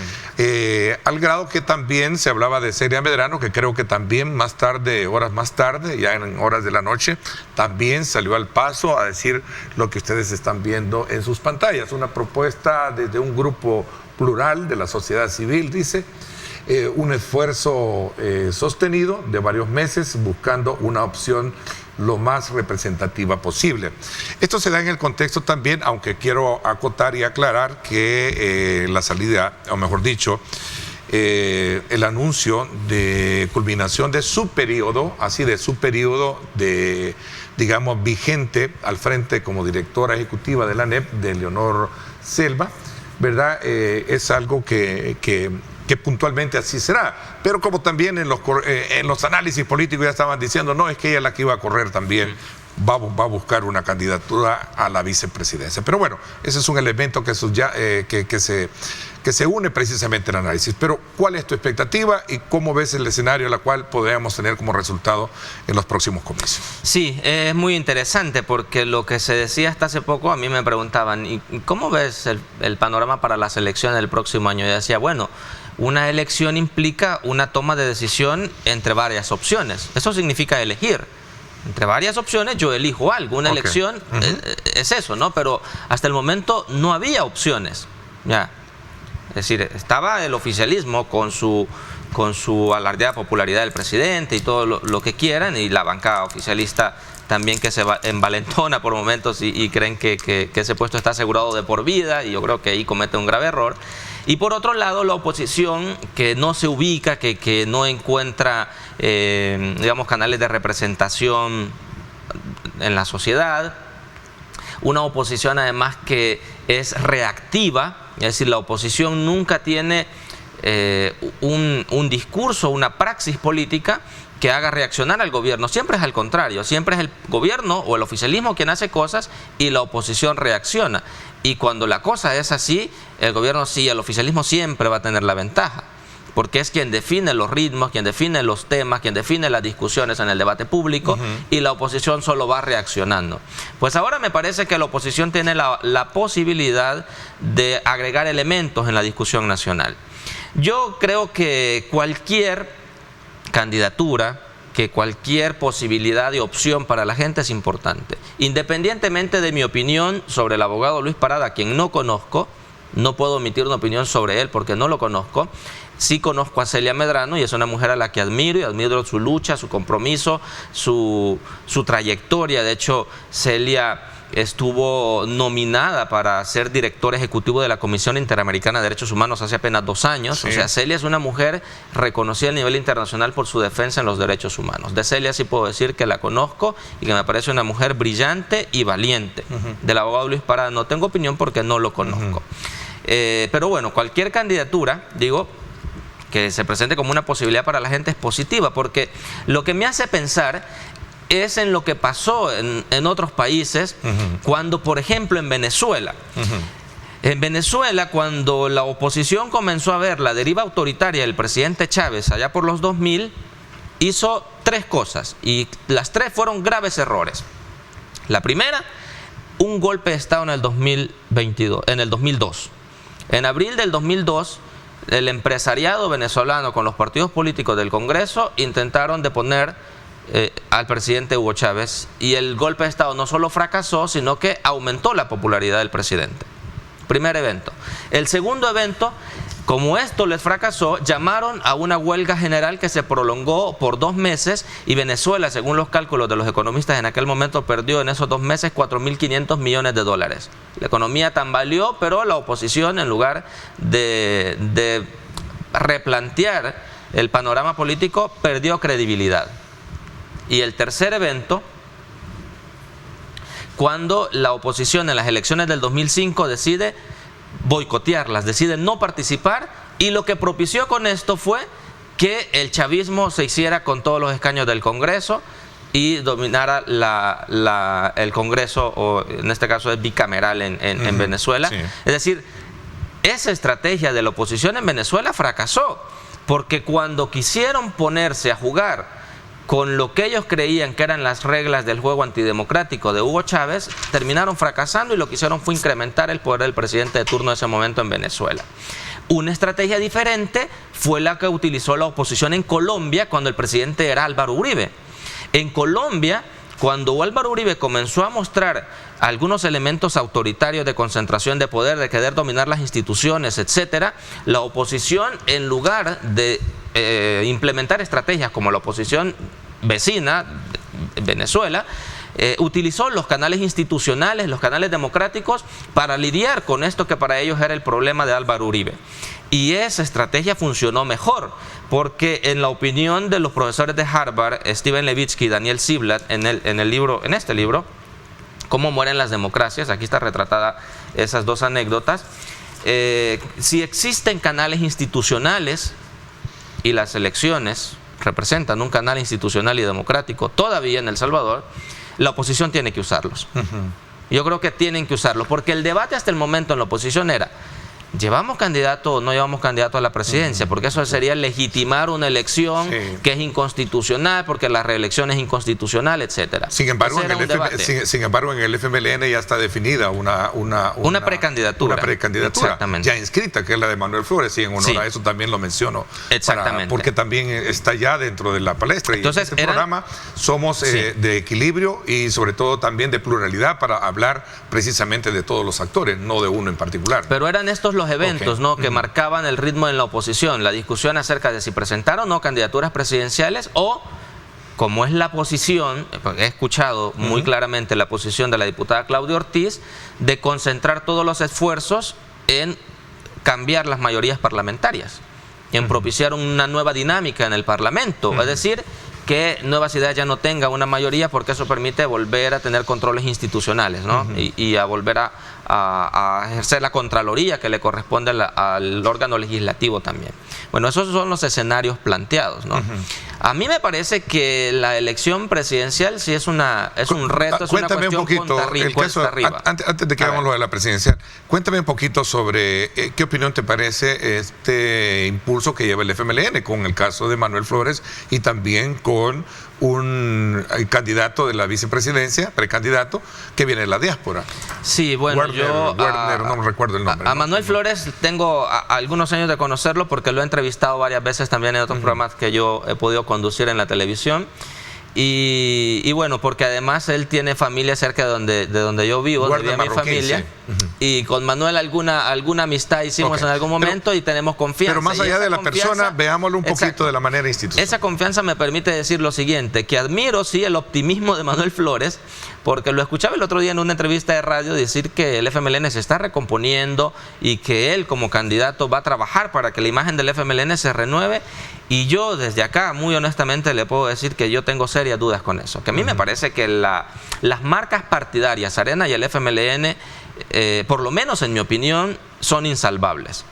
Al grado que también se hablaba de Celia Medrano, que creo que también más tarde, horas más tarde, ya en horas de la noche, también salió al paso a decir lo que ustedes están viendo en sus pantallas. Una propuesta desde un grupo plural de la sociedad civil, dice, un esfuerzo sostenido de varios meses buscando una opción lo más representativa posible. Esto se da en el contexto también, aunque quiero acotar y aclarar que la salida, o mejor dicho, el anuncio de culminación de su periodo, de, digamos, vigente al frente como directora ejecutiva de la ANEP, de Leonor Selva, ¿verdad? Es algo que puntualmente así será, pero como también en los análisis políticos ya estaban diciendo, no, es que ella es la que iba a correr también, va a buscar una candidatura a la vicepresidencia. Pero bueno, ese es un elemento que se une precisamente al análisis. Pero ¿cuál es tu expectativa y cómo ves el escenario en el cual podríamos tener como resultado en los próximos comicios? Sí, es muy interesante porque lo que se decía hasta hace poco, a mí me preguntaban, ¿y cómo ves el panorama para las elecciones del próximo año? Yo decía, bueno, una elección implica una toma de decisión entre varias opciones. Eso significa elegir. Entre varias opciones yo elijo algo. Una elección es eso, ¿no? Pero hasta el momento no había opciones. Ya. Es decir, estaba el oficialismo con su alardeada popularidad del presidente y todo lo que quieran, y la bancada oficialista también, que se envalentona por momentos y creen que ese puesto está asegurado de por vida, y yo creo que ahí comete un grave error. Y por otro lado, la oposición, que no se ubica, que no encuentra, digamos, canales de representación en la sociedad. Una oposición además que es reactiva, es decir, la oposición nunca tiene un discurso, una praxis política que haga reaccionar al gobierno. Siempre es al contrario, siempre es el gobierno o el oficialismo quien hace cosas y la oposición reacciona. Y cuando la cosa es así, el gobierno sí, el oficialismo siempre va a tener la ventaja, porque es quien define los ritmos, quien define los temas, quien define las discusiones en el debate público, y la oposición solo va reaccionando. Pues ahora me parece que la oposición tiene la posibilidad de agregar elementos en la discusión nacional. Yo creo que cualquier candidatura, que cualquier posibilidad de opción para la gente es importante. Independientemente de mi opinión sobre el abogado Luis Parada, a quien no conozco, no puedo emitir una opinión sobre él porque no lo conozco. Sí conozco a Celia Medrano y es una mujer a la que admiro, y admiro su lucha, su compromiso, su trayectoria. De hecho, Celia estuvo nominada para ser director ejecutivo de la Comisión Interamericana de Derechos Humanos hace apenas 2 años. Sí. O sea, Celia es una mujer reconocida a nivel internacional por su defensa en los derechos humanos. De Celia sí puedo decir que la conozco y que me parece una mujer brillante y valiente. Del abogado Luis Parada no tengo opinión porque no lo conozco. Pero bueno, cualquier candidatura, digo, que se presente como una posibilidad para la gente es positiva, porque lo que me hace pensar es en lo que pasó en otros países, cuando, por ejemplo, en Venezuela. En Venezuela, cuando la oposición comenzó a ver la deriva autoritaria del presidente Chávez allá por los 2000, hizo 3 cosas, y las 3 fueron graves errores. La primera, un golpe de Estado en el 2002. En abril del 2002, el empresariado venezolano con los partidos políticos del Congreso intentaron deponer al presidente Hugo Chávez, y el golpe de Estado no solo fracasó, sino que aumentó la popularidad del presidente. Primer evento. El segundo evento, como esto les fracasó, llamaron a una huelga general que se prolongó por 2 meses, y Venezuela, según los cálculos de los economistas en aquel momento, perdió en esos 2 meses $4.500 millones. La economía tambaleó, pero la oposición, en lugar de replantear el panorama político, perdió credibilidad. Y el tercer evento, cuando la oposición en las elecciones del 2005 decide boicotearlas, decide no participar, y lo que propició con esto fue que el chavismo se hiciera con todos los escaños del Congreso y dominara el Congreso, o en este caso es bicameral en Venezuela. Sí. Es decir, esa estrategia de la oposición en Venezuela fracasó, porque cuando quisieron ponerse a jugar con lo que ellos creían que eran las reglas del juego antidemocrático de Hugo Chávez, terminaron fracasando, y lo que hicieron fue incrementar el poder del presidente de turno de ese momento en Venezuela. Una estrategia diferente fue la que utilizó la oposición en Colombia cuando el presidente era Álvaro Uribe. En Colombia, cuando Álvaro Uribe comenzó a mostrar algunos elementos autoritarios de concentración de poder, de querer dominar las instituciones, etcétera, la oposición, en lugar de implementar estrategias como la oposición vecina, Venezuela, utilizó los canales institucionales, los canales democráticos, para lidiar con esto que para ellos era el problema de Álvaro Uribe. Y esa estrategia funcionó mejor, porque en la opinión de los profesores de Harvard, Steven Levitsky y Daniel Ziblatt, en este libro, Cómo mueren las democracias, aquí está retratada esas 2 anécdotas. Si existen canales institucionales, y las elecciones representan un canal institucional y democrático todavía en El Salvador, la oposición tiene que usarlos. Yo creo que tienen que usarlos, porque el debate hasta el momento en la oposición era: ¿llevamos candidato o no llevamos candidato a la presidencia? Porque eso sería legitimar una elección que es inconstitucional, porque la reelección es inconstitucional, etcétera. Sin embargo, en el FMLN ya está definida una precandidatura. Una precandidatura ya inscrita, que es la de Manuel Flores, y en honor a eso también lo menciono. Exactamente. Porque también está ya dentro de la palestra. Entonces, y en este programa somos de equilibrio y sobre todo también de pluralidad, para hablar precisamente de todos los actores, no de uno en particular. Pero eran estos los eventos, ¿no?, que marcaban el ritmo en la oposición, la discusión acerca de si presentar o no candidaturas presidenciales, o, como es la posición, he escuchado muy claramente la posición de la diputada Claudia Ortiz, de concentrar todos los esfuerzos en cambiar las mayorías parlamentarias, en propiciar una nueva dinámica en el Parlamento, es decir, que Nuevas Ideas ya no tenga una mayoría, porque eso permite volver a tener controles institucionales, ¿no? Y a volver a a ejercer la Contraloría que le corresponde al órgano legislativo también. Bueno, esos son los escenarios planteados, ¿no? A mí me parece que la elección presidencial sí es un reto, es una cuestión un poquito, el caso, arriba. Antes de que hagamos lo de la presidencial, cuéntame un poquito sobre qué opinión te parece este impulso que lleva el FMLN con el caso de Manuel Flores y también con un candidato de la vicepresidencia, precandidato, que viene de la diáspora. Sí, bueno, Werner, no me recuerdo el nombre. A Manuel Flores tengo algunos años de conocerlo porque lo he entrevistado varias veces también en otros programas que yo he podido conducir en la televisión. Y bueno, porque además él tiene familia cerca de donde yo vivo, donde vive mi familia. Sí. Y con Manuel alguna amistad hicimos en algún momento y tenemos confianza. Pero más allá de la persona, veámoslo un poquito de la manera institucional. Esa confianza me permite decir lo siguiente, que admiro sí el optimismo de Manuel Flores, porque lo escuchaba el otro día en una entrevista de radio decir que el FMLN se está recomponiendo y que él como candidato va a trabajar para que la imagen del FMLN se renueve. Y yo desde acá, muy honestamente, le puedo decir que yo tengo serias dudas con eso. Que a mí me parece que las marcas partidarias, Arena y el FMLN, por lo menos en mi opinión, son insalvables.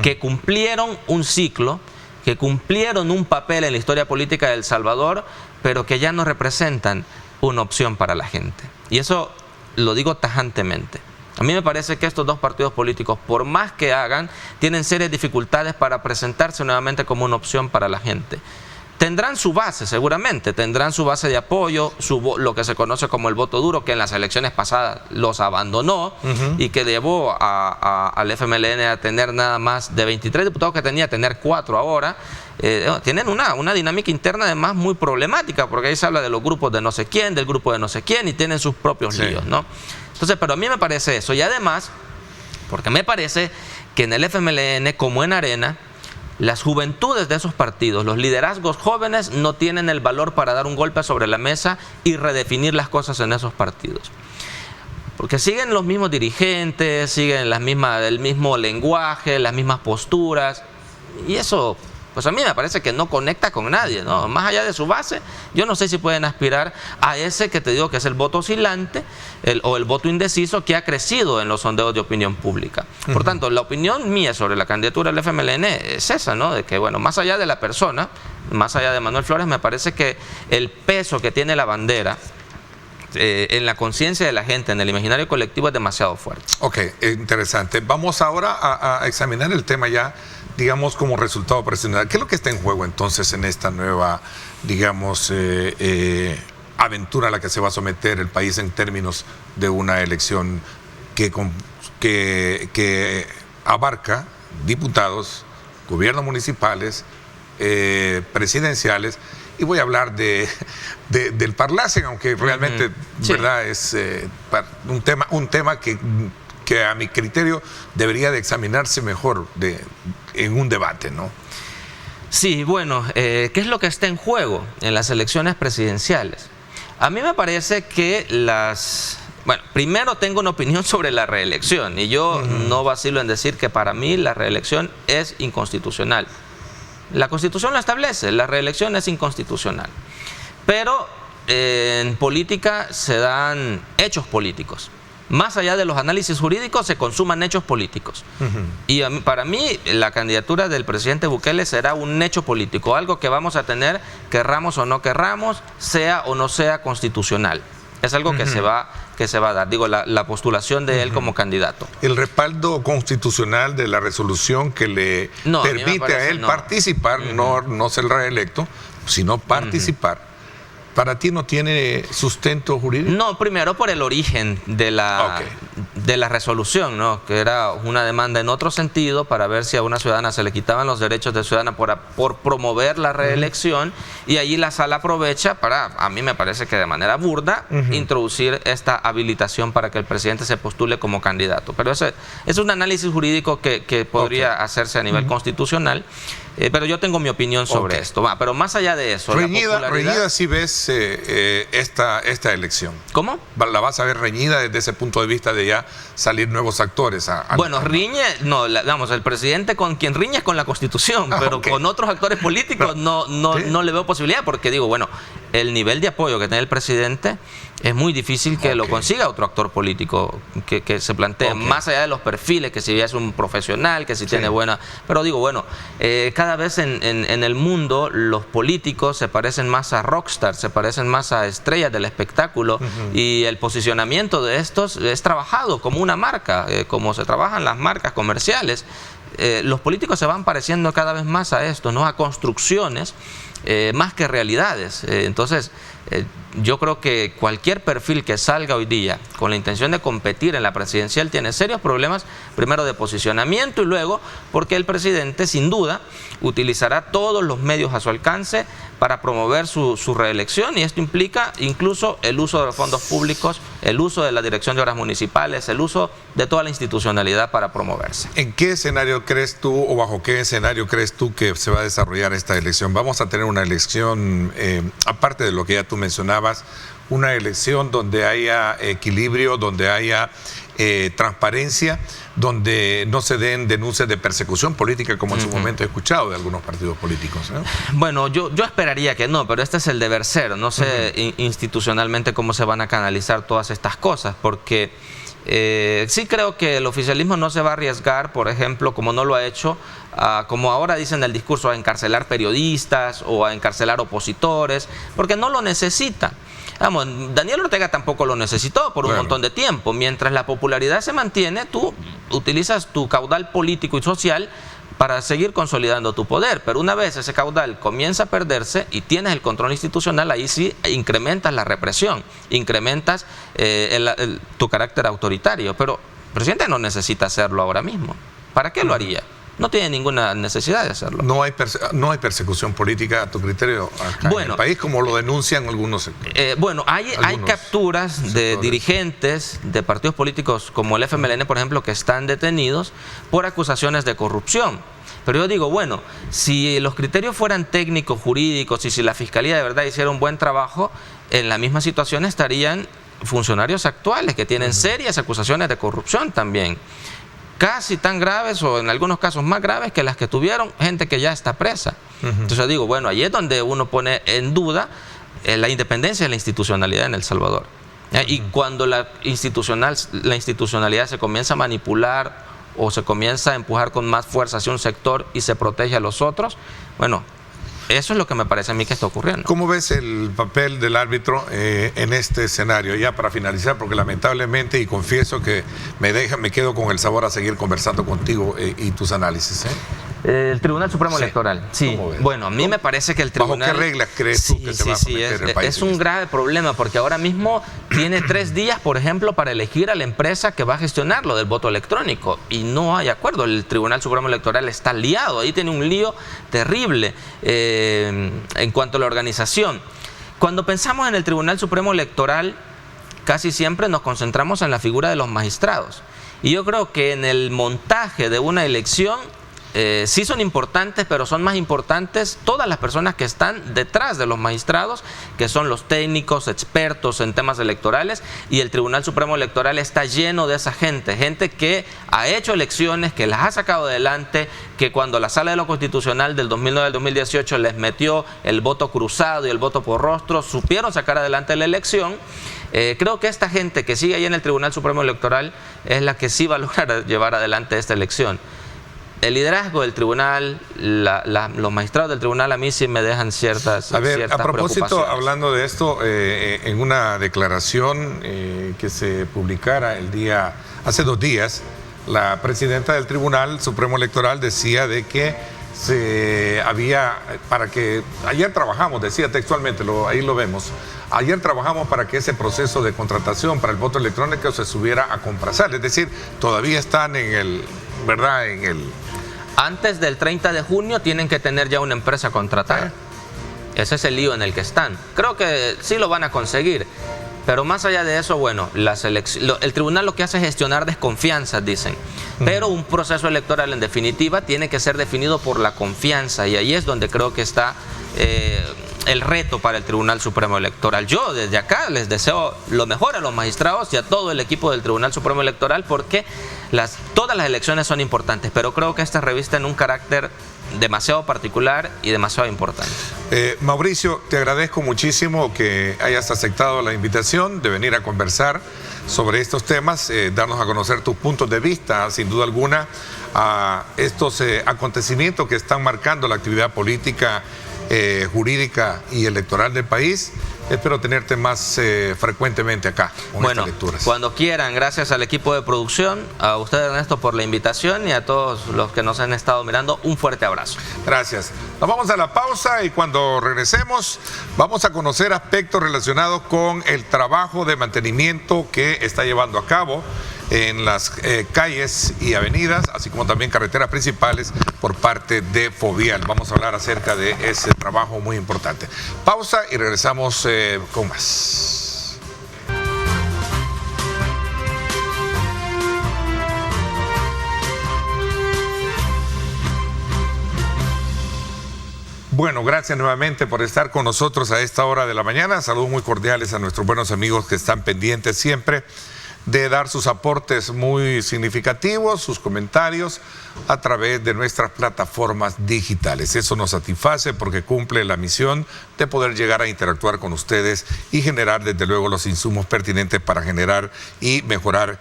Que cumplieron un ciclo, que cumplieron un papel en la historia política de El Salvador, pero que ya no representan una opción para la gente. Y eso lo digo tajantemente. A mí me parece que estos dos partidos políticos, por más que hagan, tienen serias dificultades para presentarse nuevamente como una opción para la gente. Tendrán su base, seguramente, tendrán su base de apoyo, lo que se conoce como el voto duro, que en las elecciones pasadas los abandonó y que llevó al FMLN a tener nada más de 23 diputados que tenía, a tener 4 ahora. Tienen una dinámica interna además muy problemática, porque ahí se habla de los grupos de no sé quién, del grupo de no sé quién, y tienen sus propios líos, ¿no? Entonces, pero a mí me parece eso, y además, porque me parece que en el FMLN, como en Arena, las juventudes de esos partidos, los liderazgos jóvenes, no tienen el valor para dar un golpe sobre la mesa y redefinir las cosas en esos partidos. Porque siguen los mismos dirigentes, siguen el mismo lenguaje, las mismas posturas, y eso, pues a mí me parece que no conecta con nadie, ¿no? Más allá de su base, yo no sé si pueden aspirar a ese que te digo que es el voto oscilante o el voto indeciso que ha crecido en los sondeos de opinión pública. Por tanto, la opinión mía sobre la candidatura del FMLN es esa, ¿no? De que, bueno, más allá de la persona, más allá de Manuel Flores, me parece que el peso que tiene la bandera en la conciencia de la gente, en el imaginario colectivo, es demasiado fuerte. Ok, interesante. Vamos ahora a examinar el tema ya, digamos, como resultado presidencial. ¿Qué es lo que está en juego entonces en esta nueva, digamos, aventura a la que se va a someter el país en términos de una elección que abarca diputados, gobiernos municipales, presidenciales? Y voy a hablar del Parlacen, aunque realmente, ¿verdad? Es un tema que a mi criterio debería de examinarse mejor en un debate, ¿no? Sí, bueno, ¿qué es lo que está en juego en las elecciones presidenciales? A mí me parece que bueno, primero tengo una opinión sobre la reelección, y yo no vacilo en decir que para mí la reelección es inconstitucional. La Constitución lo establece, la reelección es inconstitucional. Pero en política se dan hechos políticos. Más allá de los análisis jurídicos, se consuman hechos políticos. Y para mí, la candidatura del presidente Bukele será un hecho político, algo que vamos a tener, querramos o no querramos, sea o no sea constitucional. Es algo que se va a dar, digo, la postulación de él como candidato. El respaldo constitucional de la resolución que le permite a él participar, no ser reelecto, sino participar. ¿Para ti no tiene sustento jurídico? No, primero por el origen de la resolución, ¿no? Que era una demanda en otro sentido para ver si a una ciudadana se le quitaban los derechos de ciudadana por promover la reelección, y allí la sala aprovecha para, a mí me parece que de manera burda, introducir esta habilitación para que el presidente se postule como candidato. Pero ese es un análisis jurídico que podría hacerse a nivel constitucional. Pero yo tengo mi opinión sobre esto. Pero más allá de eso, reñida si ves esta elección. ¿Cómo? ¿La vas a ver reñida desde ese punto de vista de ya salir nuevos actores? Bueno, vamos, el presidente con quien riñe es con la Constitución, pero con otros actores políticos no le veo posibilidad, porque digo, bueno, el nivel de apoyo que tiene el presidente es muy difícil que lo consiga otro actor político que se plantee, más allá de los perfiles, que si es un profesional, que si tiene buena... Pero digo, bueno, cada vez en el mundo los políticos se parecen más a rockstars, se parecen más a estrellas del espectáculo, y el posicionamiento de estos es trabajado como una marca, como se trabajan las marcas comerciales. Los políticos se van pareciendo cada vez más a esto, ¿no? A construcciones más que realidades. Entonces, yo creo que cualquier perfil que salga hoy día con la intención de competir en la presidencial tiene serios problemas, primero de posicionamiento y luego porque el presidente sin duda utilizará todos los medios a su alcance para promover su reelección, y esto implica incluso el uso de los fondos públicos, el uso de la Dirección de Obras Municipales, el uso de toda la institucionalidad para promoverse. ¿En qué escenario crees tú, o bajo qué escenario crees tú que se va a desarrollar esta elección? Vamos a tener una elección, aparte de lo que ya tú mencionabas, una elección donde haya equilibrio, donde haya transparencia, donde no se den denuncias de persecución política, como en su momento he escuchado de algunos partidos políticos, ¿no? Bueno, yo esperaría que no, pero este es el deber ser. No sé institucionalmente cómo se van a canalizar todas estas cosas, porque sí creo que el oficialismo no se va a arriesgar, por ejemplo, como no lo ha hecho, como ahora dicen el discurso, a encarcelar periodistas o a encarcelar opositores, porque no lo necesita. Vamos, Daniel Ortega tampoco lo necesitó por un montón de tiempo. Mientras la popularidad se mantiene, tú utilizas tu caudal político y social para seguir consolidando tu poder, pero una vez ese caudal comienza a perderse y tienes el control institucional, ahí sí incrementas la represión, incrementas tu carácter autoritario, pero el presidente no necesita hacerlo ahora mismo. ¿Para qué lo haría? No tiene ninguna necesidad de hacerlo. No hay persecución política a tu criterio acá en el país, como lo denuncian algunos sectores. Hay capturas de dirigentes de partidos políticos como el FMLN, por ejemplo, que están detenidos por acusaciones de corrupción. Pero yo digo, bueno, si los criterios fueran técnicos, jurídicos, y si la Fiscalía de verdad hiciera un buen trabajo, en la misma situación estarían funcionarios actuales que tienen serias acusaciones de corrupción también, casi tan graves o en algunos casos más graves que las que tuvieron gente que ya está presa. Entonces yo digo, bueno, ahí es donde uno pone en duda la independencia de la institucionalidad en El Salvador. Y cuando la institucionalidad se comienza a manipular o se comienza a empujar con más fuerza hacia un sector y se protege a los otros, bueno, eso es lo que me parece a mí que está ocurriendo. ¿Cómo ves el papel del árbitro en este escenario? Ya para finalizar, porque lamentablemente, y confieso que me quedo con el sabor a seguir conversando contigo y tus análisis. El Tribunal Supremo Electoral. Sí. Bueno, a mí me parece que el Tribunal... ¿Bajo qué reglas crees tú que se va a someter el país? Es un grave problema, porque ahora mismo tiene 3 días, por ejemplo, para elegir a la empresa que va a gestionar lo del voto electrónico, y no hay acuerdo. El Tribunal Supremo Electoral está liado, ahí tiene un lío terrible en cuanto a la organización. Cuando pensamos en el Tribunal Supremo Electoral, casi siempre nos concentramos en la figura de los magistrados, y yo creo que en el montaje de una elección sí son importantes, pero son más importantes todas las personas que están detrás de los magistrados, que son los técnicos, expertos en temas electorales, y el Tribunal Supremo Electoral está lleno de esa gente que ha hecho elecciones, que las ha sacado adelante, que cuando la Sala de lo Constitucional del 2009 al 2018 les metió el voto cruzado y el voto por rostro, supieron sacar adelante la elección. Creo que esta gente que sigue ahí en el Tribunal Supremo Electoral es la que sí va a lograr llevar adelante esta elección. El liderazgo del tribunal, los magistrados del tribunal, a mí sí me dejan ciertas preocupaciones. A propósito, hablando de esto, en una declaración que se publicara hace 2 días, la presidenta del Tribunal Supremo Electoral decía de que ayer trabajamos, decía textualmente, ahí lo vemos, ayer trabajamos para que ese proceso de contratación para el voto electrónico se subiera a Comprasal, es decir, todavía están antes del 30 de junio tienen que tener ya una empresa contratada. Ese es el lío en el que están. Creo que sí lo van a conseguir. Pero más allá de eso, bueno, el tribunal lo que hace es gestionar desconfianzas, dicen. Pero un proceso electoral, en definitiva, tiene que ser definido por la confianza. Y ahí es donde creo que está el reto para el Tribunal Supremo Electoral. Yo desde acá les deseo lo mejor a los magistrados y a todo el equipo del Tribunal Supremo Electoral, porque todas las elecciones son importantes, pero creo que esta revisten un carácter demasiado particular y demasiado importante. Mauricio, te agradezco muchísimo que hayas aceptado la invitación de venir a conversar sobre estos temas, darnos a conocer tus puntos de vista, sin duda alguna, a estos acontecimientos que están marcando la actividad política, jurídica y electoral del país. Espero tenerte más frecuentemente acá con estas lecturas. Cuando quieran. Gracias al equipo de producción, a usted, Ernesto, por la invitación, y a todos los que nos han estado mirando, un fuerte abrazo. Gracias. Nos vamos a la pausa y cuando regresemos vamos a conocer aspectos relacionados con el trabajo de mantenimiento que está llevando a cabo en las calles y avenidas, así como también carreteras principales por parte de Fovial. Vamos a hablar acerca de ese trabajo muy importante. Pausa y regresamos con más. Bueno, gracias nuevamente por estar con nosotros a esta hora de la mañana. Saludos muy cordiales a nuestros buenos amigos que están pendientes siempre de dar sus aportes muy significativos, sus comentarios a través de nuestras plataformas digitales. Eso nos satisface porque cumple la misión de poder llegar a interactuar con ustedes y generar desde luego los insumos pertinentes para generar y mejorar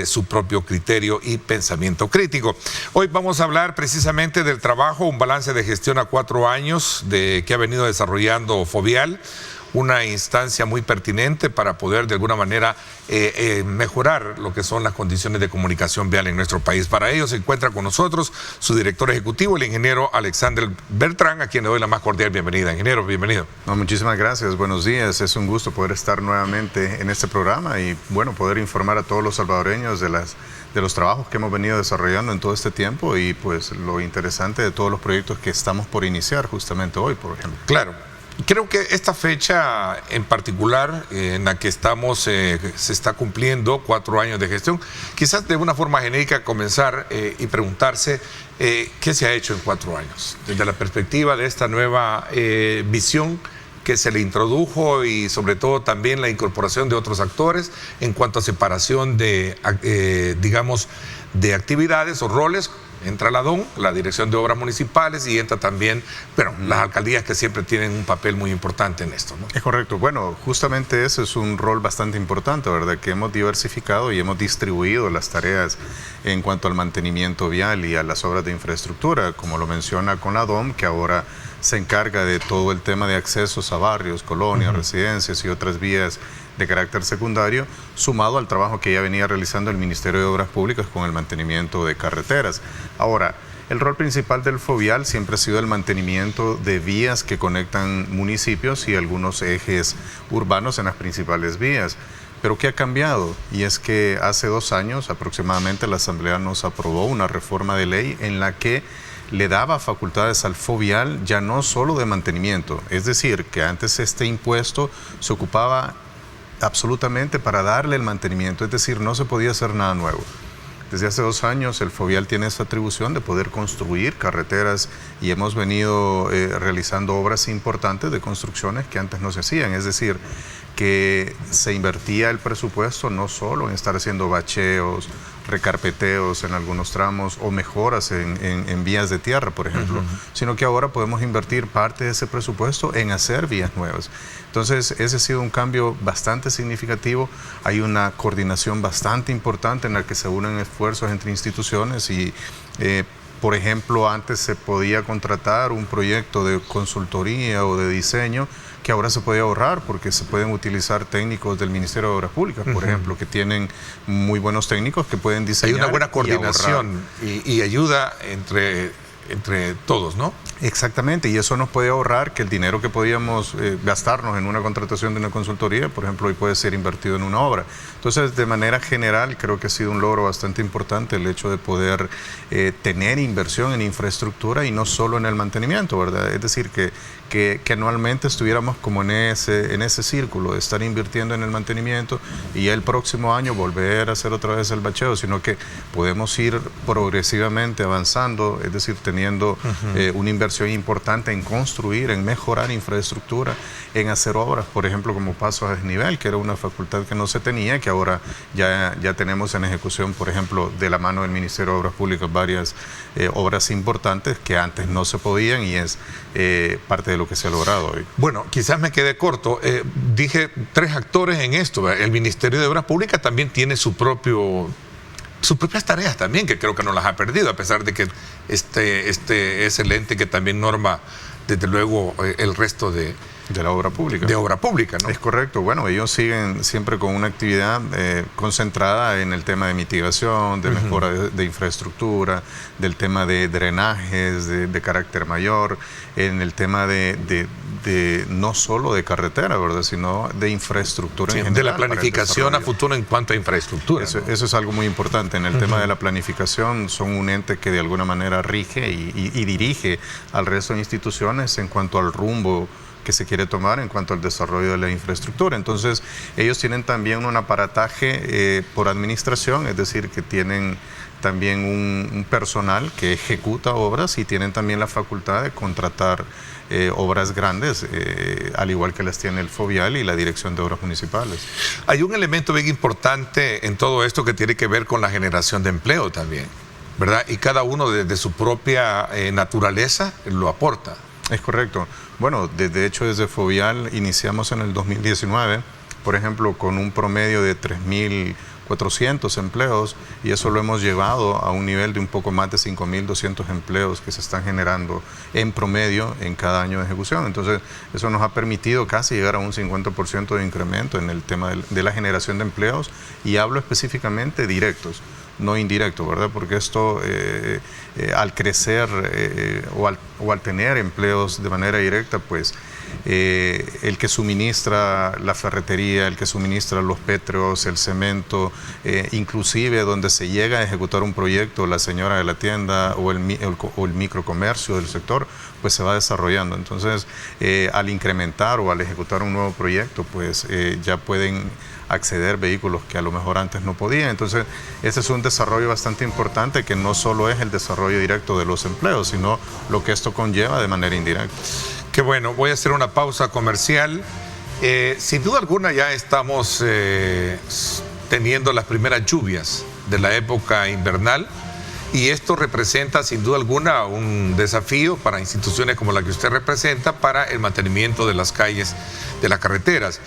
su propio criterio y pensamiento crítico. Hoy vamos a hablar precisamente del trabajo, un balance de gestión a 4 años que ha venido desarrollando Fovial, una instancia muy pertinente para poder de alguna manera mejorar lo que son las condiciones de comunicación vial en nuestro país. Para ello se encuentra con nosotros su director ejecutivo, el ingeniero Alexander Bertrán, a quien le doy la más cordial bienvenida. Ingeniero, bienvenido. No, muchísimas gracias, buenos días. Es un gusto poder estar nuevamente en este programa y bueno, poder informar a todos los salvadoreños de los trabajos que hemos venido desarrollando en todo este tiempo y pues lo interesante de todos los proyectos que estamos por iniciar justamente hoy, por ejemplo. Claro. Creo que esta fecha en particular en la que estamos se está cumpliendo 4 años de gestión. Quizás de una forma genérica comenzar y preguntarse qué se ha hecho en 4 años desde la perspectiva de esta nueva visión que se le introdujo y sobre todo también la incorporación de otros actores en cuanto a separación de, digamos, de actividades o roles. Entra la DON, la Dirección de Obras Municipales, y entra también, bueno, las alcaldías que siempre tienen un papel muy importante en esto, ¿no? Es correcto. Bueno, justamente ese es un rol bastante importante, ¿verdad? Que hemos diversificado y hemos distribuido las tareas en cuanto al mantenimiento vial y a las obras de infraestructura, como lo menciona con la DOM, que ahora se encarga de todo el tema de accesos a barrios, colonias, residencias y otras vías de carácter secundario, sumado al trabajo que ya venía realizando el Ministerio de Obras Públicas con el mantenimiento de carreteras. Ahora, el rol principal del Fovial siempre ha sido el mantenimiento de vías que conectan municipios y algunos ejes urbanos en las principales vías. Pero ¿qué ha cambiado? Y es que hace 2 años aproximadamente la Asamblea nos aprobó una reforma de ley en la que le daba facultades al Fovial ya no solo de mantenimiento, es decir, que antes este impuesto se ocupaba absolutamente para darle el mantenimiento, es decir, no se podía hacer nada nuevo. Desde hace 2 años el Fovial tiene esta atribución de poder construir carreteras y hemos venido realizando obras importantes de construcciones que antes no se hacían, es decir, que se invertía el presupuesto no solo en estar haciendo bacheos, recarpeteos en algunos tramos o mejoras en vías de tierra, por ejemplo, sino que ahora podemos invertir parte de ese presupuesto en hacer vías nuevas. Entonces, ese ha sido un cambio bastante significativo. Hay una coordinación bastante importante en la que se unen esfuerzos entre instituciones y, por ejemplo, antes se podía contratar un proyecto de consultoría o de diseño que ahora se puede ahorrar porque se pueden utilizar técnicos del Ministerio de Obras Públicas, por ejemplo, que tienen muy buenos técnicos que pueden diseñar. Hay una buena coordinación y ayuda entre todos, ¿no? Exactamente, y eso nos puede ahorrar que el dinero que podíamos gastarnos en una contratación de una consultoría, por ejemplo, hoy puede ser invertido en una obra. Entonces, de manera general, creo que ha sido un logro bastante importante el hecho de poder tener inversión en infraestructura y no solo en el mantenimiento, ¿verdad? Es decir, que anualmente estuviéramos como en ese círculo de estar invirtiendo en el mantenimiento y el próximo año volver a hacer otra vez el bacheo, sino que podemos ir progresivamente avanzando, es decir, tener teniendo una inversión importante en construir, en mejorar infraestructura, en hacer obras, por ejemplo, como pasos a desnivel, que era una facultad que no se tenía, que ahora ya tenemos en ejecución, por ejemplo, de la mano del Ministerio de Obras Públicas, varias obras importantes que antes no se podían, y es parte de lo que se ha logrado hoy. Bueno, quizás me quedé corto. Dije 3 actores en esto. El Ministerio de Obras Públicas también tiene sus propias tareas también, que creo que no las ha perdido, a pesar de que este es el ente que también norma, desde luego, el resto de la obra pública. De obra pública, ¿no? Es correcto. Bueno, ellos siguen siempre con una actividad concentrada en el tema de mitigación, de mejora de infraestructura, del tema de drenajes de carácter mayor, en el tema de no solo de carretera, ¿verdad?, sino de infraestructura en general. De la planificación a futuro en cuanto a infraestructura. Eso es algo muy importante. En el tema de la planificación, son un ente que de alguna manera rige y dirige al resto de instituciones en cuanto al rumbo que se quiere tomar en cuanto al desarrollo de la infraestructura. Entonces, ellos tienen también un aparataje por administración, es decir, que tienen también un personal que ejecuta obras, y tienen también la facultad de contratar obras grandes, al igual que las tiene el FOVIAL y la Dirección de Obras Municipales. Hay un elemento bien importante en todo esto que tiene que ver con la generación de empleo también, ¿verdad? Y cada uno desde su propia naturaleza lo aporta. Es correcto. Bueno, de hecho desde FOVIAL iniciamos en el 2019, por ejemplo, con un promedio de 3.400 empleos, y eso lo hemos llevado a un nivel de un poco más de 5.200 empleos que se están generando en promedio en cada año de ejecución. Entonces, eso nos ha permitido casi llegar a un 50% de incremento en el tema de la generación de empleos, y hablo específicamente directos, no indirecto, ¿verdad? Porque esto, al crecer o al tener empleos de manera directa, pues el que suministra la ferretería, el que suministra los pétreos, el cemento, inclusive donde se llega a ejecutar un proyecto, la señora de la tienda o el microcomercio del sector, pues se va desarrollando. Entonces, al incrementar o al ejecutar un nuevo proyecto, pues ya pueden acceder vehículos que a lo mejor antes no podían. Entonces, este es un desarrollo bastante importante, que no solo es el desarrollo directo de los empleos, sino lo que esto conlleva de manera indirecta. Qué bueno. Voy a hacer una pausa comercial. Sin duda alguna ya estamos teniendo las primeras lluvias de la época invernal, y esto representa sin duda alguna un desafío para instituciones como la que usted representa para el mantenimiento de las calles, de las carreteras.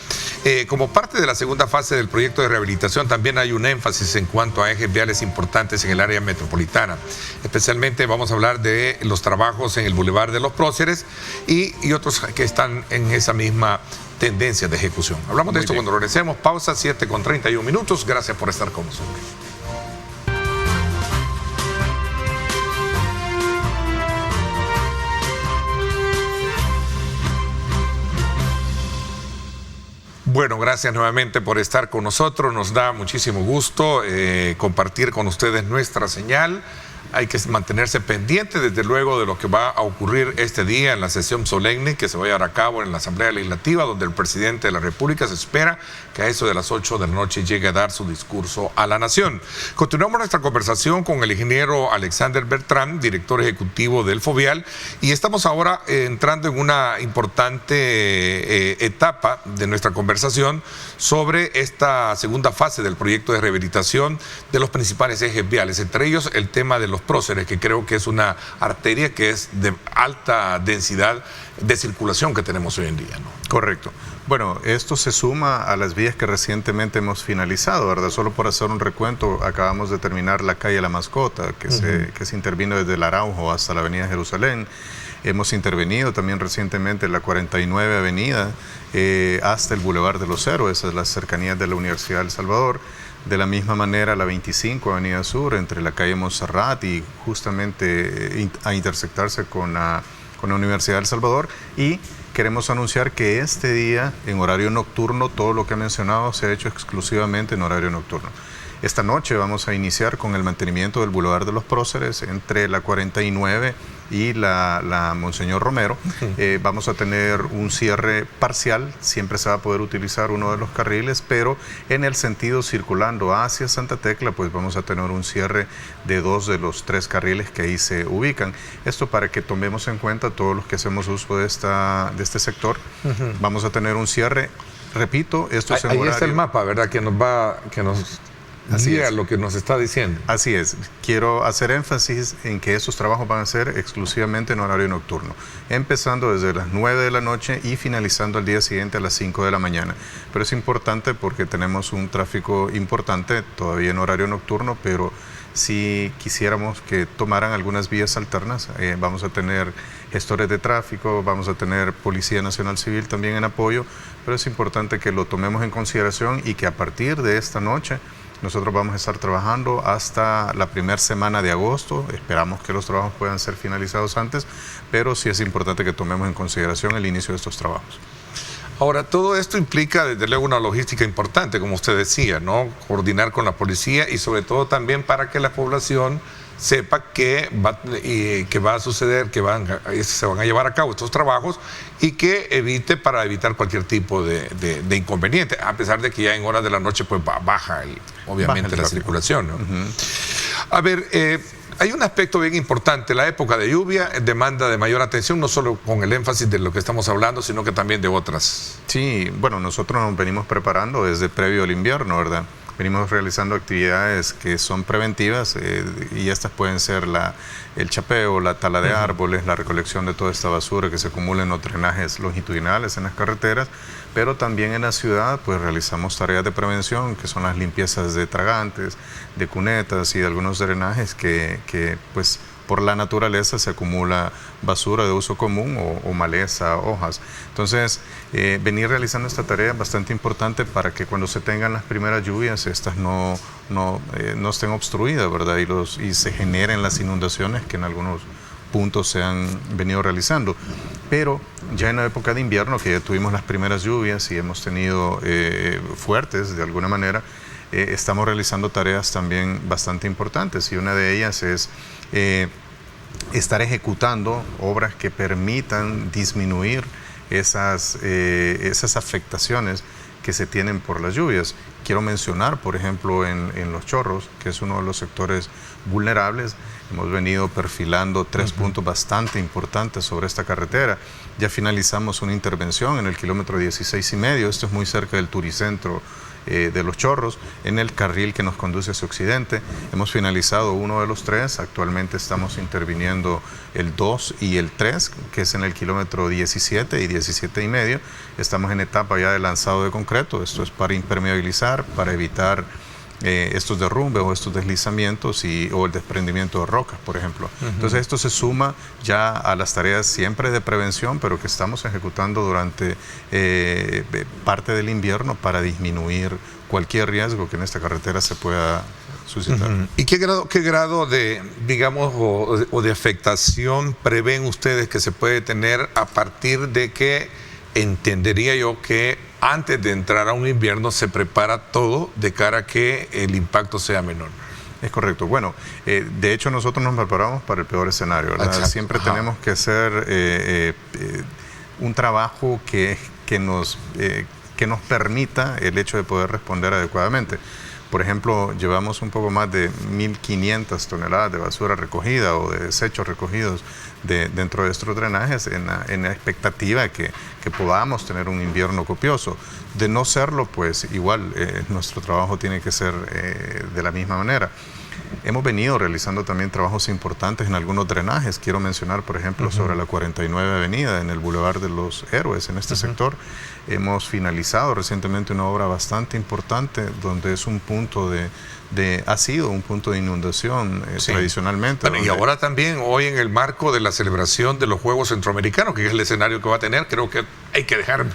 Como parte de la segunda fase del proyecto de rehabilitación, también hay un énfasis en cuanto a ejes viales importantes en el área metropolitana. Especialmente vamos a hablar de los trabajos en el Boulevard de los Próceres y otros que están en esa misma tendencia de ejecución. Hablamos de esto cuando regresemos. Pausa, 7:31. Gracias por estar con nosotros. Bueno, gracias nuevamente por estar con nosotros. Nos da muchísimo gusto compartir con ustedes nuestra señal. Hay que mantenerse pendiente, desde luego, de lo que va a ocurrir este día en la sesión solemne que se va a llevar a cabo en la Asamblea Legislativa, donde el presidente de la República se espera que a eso de las 8 de la noche llegue a dar su discurso a la nación. Continuamos nuestra conversación con el ingeniero Alexander Bertrand, director ejecutivo del FOVIAL, y estamos ahora entrando en una importante etapa de nuestra conversación sobre esta segunda fase del proyecto de rehabilitación de los principales ejes viales, entre ellos el tema de los próceres, que creo que es una arteria que es de alta densidad de circulación que tenemos hoy en día, ¿no? Correcto. Bueno, esto se suma a las vías que recientemente hemos finalizado, ¿verdad? Solo por hacer un recuento, acabamos de terminar la calle La Mascota, que se intervino desde el Araujo hasta la avenida Jerusalén. Hemos intervenido también recientemente la 49 Avenida hasta el Boulevard de los Héroes, a las cercanías de la Universidad del Salvador. De la misma manera, la 25 Avenida Sur, entre la calle Montserrat y justamente a intersectarse con la Universidad del Salvador. Y queremos anunciar que este día, en horario nocturno, todo lo que ha mencionado se ha hecho exclusivamente en horario nocturno. Esta noche vamos a iniciar con el mantenimiento del Boulevard de los Próceres entre la 49 y la Monseñor Romero. Vamos a tener un cierre parcial, siempre se va a poder utilizar uno de los carriles, pero en el sentido circulando hacia Santa Tecla, pues vamos a tener un cierre de 2 de los 3 carriles que ahí se ubican. Esto para que tomemos en cuenta todos los que hacemos uso de este sector. Vamos a tener un cierre, repito, esto es en ahí horario. está el mapa, ¿verdad? Que nos guía lo que nos está diciendo. Así es. Quiero hacer énfasis en que esos trabajos van a ser exclusivamente en horario nocturno, empezando desde las 9 de la noche y finalizando al día siguiente a las 5 de la mañana. Pero es importante porque tenemos un tráfico importante todavía en horario nocturno, pero si quisiéramos que tomaran algunas vías alternas, vamos a tener gestores de tráfico, vamos a tener Policía Nacional Civil también en apoyo, pero es importante que lo tomemos en consideración y que a partir de esta noche nosotros vamos a estar trabajando hasta la primera semana de agosto. Esperamos que los trabajos puedan ser finalizados antes, pero sí es importante que tomemos en consideración el inicio de estos trabajos. Ahora, todo esto implica desde luego una logística importante, como usted decía, ¿no? Coordinar con la policía y sobre todo también para que la población sepa que va a suceder, que se van a llevar a cabo estos trabajos y que para evitar cualquier tipo de inconveniente, a pesar de que ya en horas de la noche pues baja obviamente la circulación, ¿no? A ver, hay un aspecto bien importante, la época de lluvia demanda de mayor atención, no solo con el énfasis de lo que estamos hablando, sino que también de otras. Sí, bueno, nosotros nos venimos preparando desde previo al invierno, ¿verdad? Venimos realizando actividades que son preventivas y estas pueden ser el chapeo, la tala de árboles, la recolección de toda esta basura que se acumula en los drenajes longitudinales en las carreteras, pero también en la ciudad pues realizamos tareas de prevención que son las limpiezas de tragantes, de cunetas y de algunos drenajes que pues por la naturaleza se acumula basura de uso común o maleza, hojas. Entonces, venir realizando esta tarea es bastante importante para que cuando se tengan las primeras lluvias, estas no estén obstruidas, ¿verdad? Y se generen las inundaciones que en algunos puntos se han venido realizando. Pero ya en la época de invierno, que ya tuvimos las primeras lluvias y hemos tenido fuertes de alguna manera, estamos realizando tareas también bastante importantes y una de ellas es estar ejecutando obras que permitan disminuir esas afectaciones que se tienen por las lluvias. Quiero mencionar, por ejemplo, en Los Chorros, que es uno de los sectores vulnerables, hemos venido perfilando 3 puntos bastante importantes sobre esta carretera. Ya finalizamos una intervención en el kilómetro 16,5, esto es muy cerca del Turicentro de Los Chorros, en el carril que nos conduce hacia Occidente. Hemos finalizado uno de los 3, actualmente estamos interviniendo el 2 y el 3, que es en el kilómetro 17 y 17,5. Estamos en etapa ya de lanzado de concreto, esto es para impermeabilizar, para evitar estos derrumbes o estos deslizamientos o el desprendimiento de rocas, por ejemplo. Entonces esto se suma ya a las tareas siempre de prevención, pero que estamos ejecutando durante parte del invierno para disminuir cualquier riesgo que en esta carretera se pueda suscitar. ¿Y qué grado de, digamos, o de afectación prevén ustedes que se puede tener a partir de que entendería yo que antes de entrar a un invierno se prepara todo de cara a que el impacto sea menor? Es correcto. Bueno, de hecho nosotros nos preparamos para el peor escenario, ¿verdad? Exacto. Siempre tenemos que hacer un trabajo que nos permita el hecho de poder responder adecuadamente. Por ejemplo, llevamos un poco más de 1.500 toneladas de basura recogida o de desechos recogidos dentro de estos drenajes en la expectativa de que podamos tener un invierno copioso. De no serlo, pues igual nuestro trabajo tiene que ser de la misma manera. Hemos venido realizando también trabajos importantes en algunos drenajes. Quiero mencionar, por ejemplo, sobre la 49 Avenida, en el Boulevard de los Héroes, en este sector. Hemos finalizado recientemente una obra bastante importante donde es un punto ha sido un punto de inundación tradicionalmente. Bueno, y ahora también, hoy en el marco de la celebración de los Juegos Centroamericanos, que es el escenario que va a tener, creo que hay que dejar,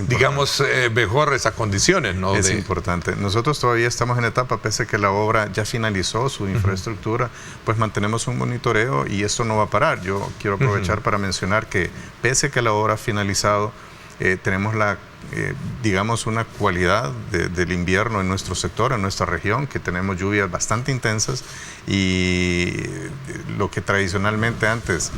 digamos, mejor esas condiciones, ¿no? Es importante. Nosotros todavía estamos en etapa, pese a que la obra ya finalizó su infraestructura, pues mantenemos un monitoreo y esto no va a parar. Yo quiero aprovechar para mencionar que pese a que la obra ha finalizado, tenemos la digamos, una cualidad del invierno en nuestro sector, en nuestra región, que tenemos lluvias bastante intensas y lo que tradicionalmente antes,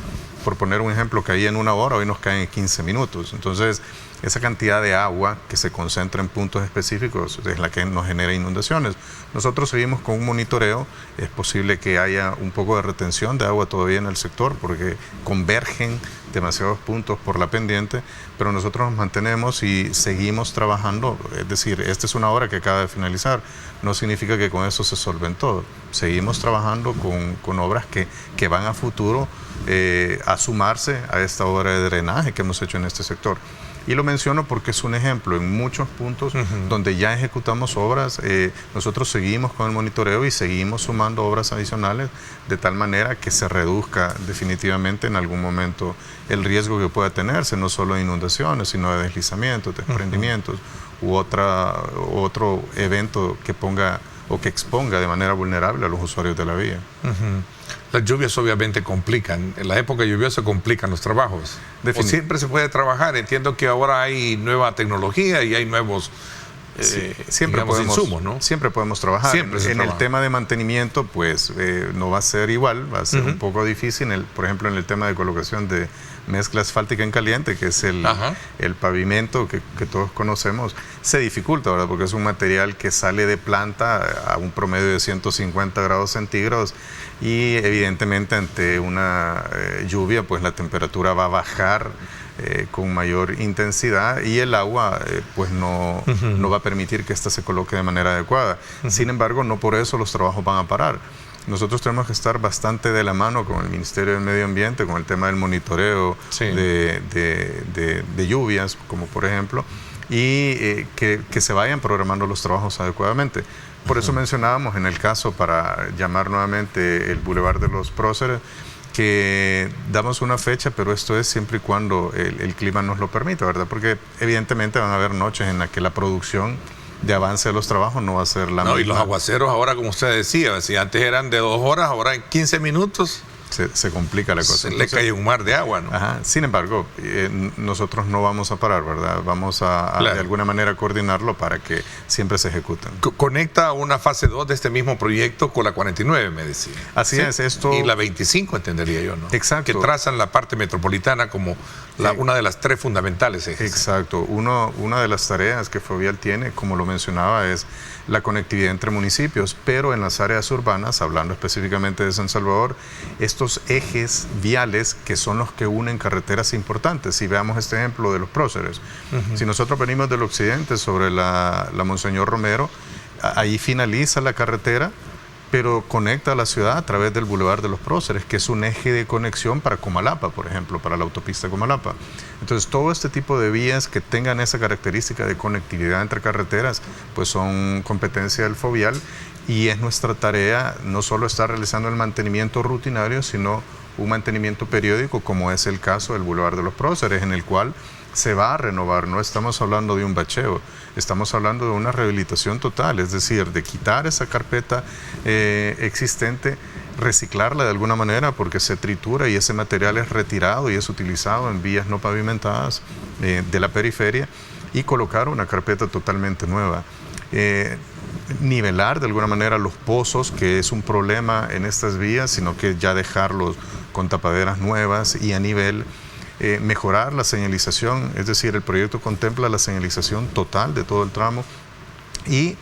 por poner un ejemplo, caía en 1 hora, hoy nos caen en 15 minutos. Entonces, esa cantidad de agua que se concentra en puntos específicos es la que nos genera inundaciones. Nosotros seguimos con un monitoreo. Es posible que haya un poco de retención de agua todavía en el sector porque convergen demasiados puntos por la pendiente, pero nosotros nos mantenemos y seguimos trabajando. Es decir, esta es una obra que acaba de finalizar. No significa que con eso se solventó. Seguimos trabajando con obras que van a futuro a sumarse a esta obra de drenaje que hemos hecho en este sector. Y lo menciono porque es un ejemplo. En muchos puntos donde ya ejecutamos obras, nosotros seguimos con el monitoreo y seguimos sumando obras adicionales de tal manera que se reduzca definitivamente en algún momento el riesgo que pueda tenerse, no solo de inundaciones, sino de deslizamientos, desprendimientos u otro evento que ponga o que exponga de manera vulnerable a los usuarios de la vía. Las lluvias obviamente complican, en la época lluviosa complican los trabajos. O siempre se puede trabajar, entiendo que ahora hay nueva tecnología y hay nuevos insumos, ¿no? Siempre podemos trabajar. En el tema de mantenimiento, pues no va a ser igual, va a ser un poco difícil, por ejemplo, en el tema de colocación de mezcla asfáltica en caliente, que es el pavimento que todos conocemos, se dificulta, ¿verdad? Porque es un material que sale de planta a un promedio de 150 grados centígrados y evidentemente ante una lluvia, pues la temperatura va a bajar con mayor intensidad y el agua pues no va a permitir que ésta se coloque de manera adecuada. Sin embargo, no por eso los trabajos van a parar. Nosotros tenemos que estar bastante de la mano con el Ministerio del Medio Ambiente, con el tema del monitoreo de lluvias, como por ejemplo, y que se vayan programando los trabajos adecuadamente. Por eso mencionábamos en el caso, para llamar nuevamente el Boulevard de los Próceres, que damos una fecha, pero esto es siempre y cuando el clima nos lo permita, ¿verdad? Porque evidentemente van a haber noches en las que la producción de avance de los trabajos no va a ser la misma. Y los aguaceros ahora, como usted decía, si antes eran de 2 horas, ahora en 15 minutos... Se complica la cosa. Entonces, le cae un mar de agua, ¿no? Sin embargo, nosotros no vamos a parar, ¿verdad? Vamos a de alguna manera coordinarlo para que siempre se ejecuten. Conecta una fase 2 de este mismo proyecto con la 49, me decía. Así es, esto... Y la 25, entendería yo, ¿no? Exacto. Que trazan la parte metropolitana como una de las 3 fundamentales ejes. Exacto. Una de las tareas que Fovial tiene, como lo mencionaba, es la conectividad entre municipios, pero en las áreas urbanas, hablando específicamente de San Salvador, estos ejes viales que son los que unen carreteras importantes. Si veamos este ejemplo de los Próceres, si nosotros venimos del occidente sobre la Monseñor Romero, ahí finaliza la carretera, pero conecta a la ciudad a través del Boulevard de los Próceres, que es un eje de conexión para Comalapa, por ejemplo, para la autopista Comalapa. Entonces, todo este tipo de vías que tengan esa característica de conectividad entre carreteras, pues son competencia del Fovial, y es nuestra tarea no solo estar realizando el mantenimiento rutinario, sino un mantenimiento periódico, como es el caso del Boulevard de los Próceres, en el cual se va a renovar. No estamos hablando de un bacheo, estamos hablando de una rehabilitación total, es decir, de quitar esa carpeta existente, reciclarla de alguna manera porque se tritura y ese material es retirado y es utilizado en vías no pavimentadas de la periferia, y colocar una carpeta totalmente nueva. Nivelar de alguna manera los pozos, que es un problema en estas vías, sino que ya dejarlos con tapaderas nuevas y a nivel. Mejorar la señalización, es decir, el proyecto contempla la señalización total de todo el tramo y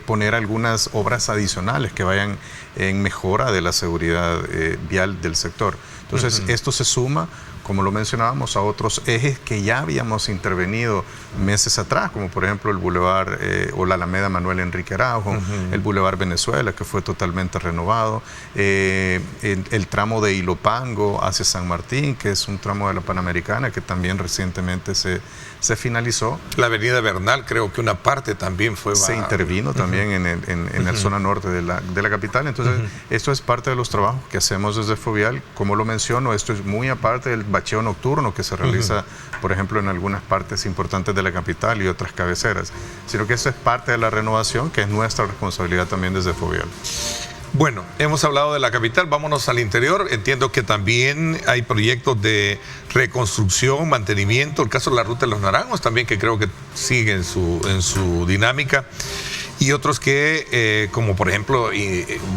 poner algunas obras adicionales que vayan en mejora de la seguridad vial del sector. Entonces, esto se suma, como lo mencionábamos, a otros ejes que ya habíamos intervenido meses atrás, como por ejemplo el Boulevard o la Alameda Manuel Enrique Araujo, el Boulevard Venezuela, que fue totalmente renovado, el tramo de Ilopango hacia San Martín, que es un tramo de la Panamericana, que también recientemente se finalizó. La avenida Bernal, creo que una parte también se intervino también en la zona norte de la capital. Entonces, esto es parte de los trabajos que hacemos desde Fovial. Como lo menciono, esto es muy aparte del bacheo nocturno que se realiza, por ejemplo, en algunas partes importantes de la capital y otras cabeceras, sino que esto es parte de la renovación, que es nuestra responsabilidad también desde Fovial. Bueno, hemos hablado de la capital, vámonos al interior. Entiendo que también hay proyectos de reconstrucción, mantenimiento, el caso de la Ruta de los Naranjos también, que creo que sigue en su dinámica. Y otros que, como por ejemplo,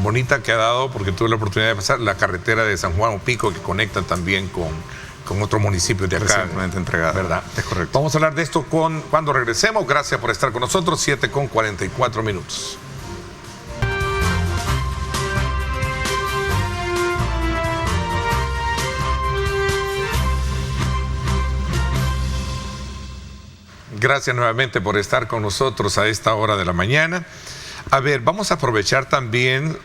bonita que ha dado, porque tuve la oportunidad de pasar, la carretera de San Juan Opico, que conecta también con otros municipios de acá. Recientemente entregada. ¿Verdad? Es correcto. Vamos a hablar de esto cuando regresemos. Gracias por estar con nosotros, 7:44. Gracias nuevamente por estar con nosotros a esta hora de la mañana. A ver, vamos a aprovechar también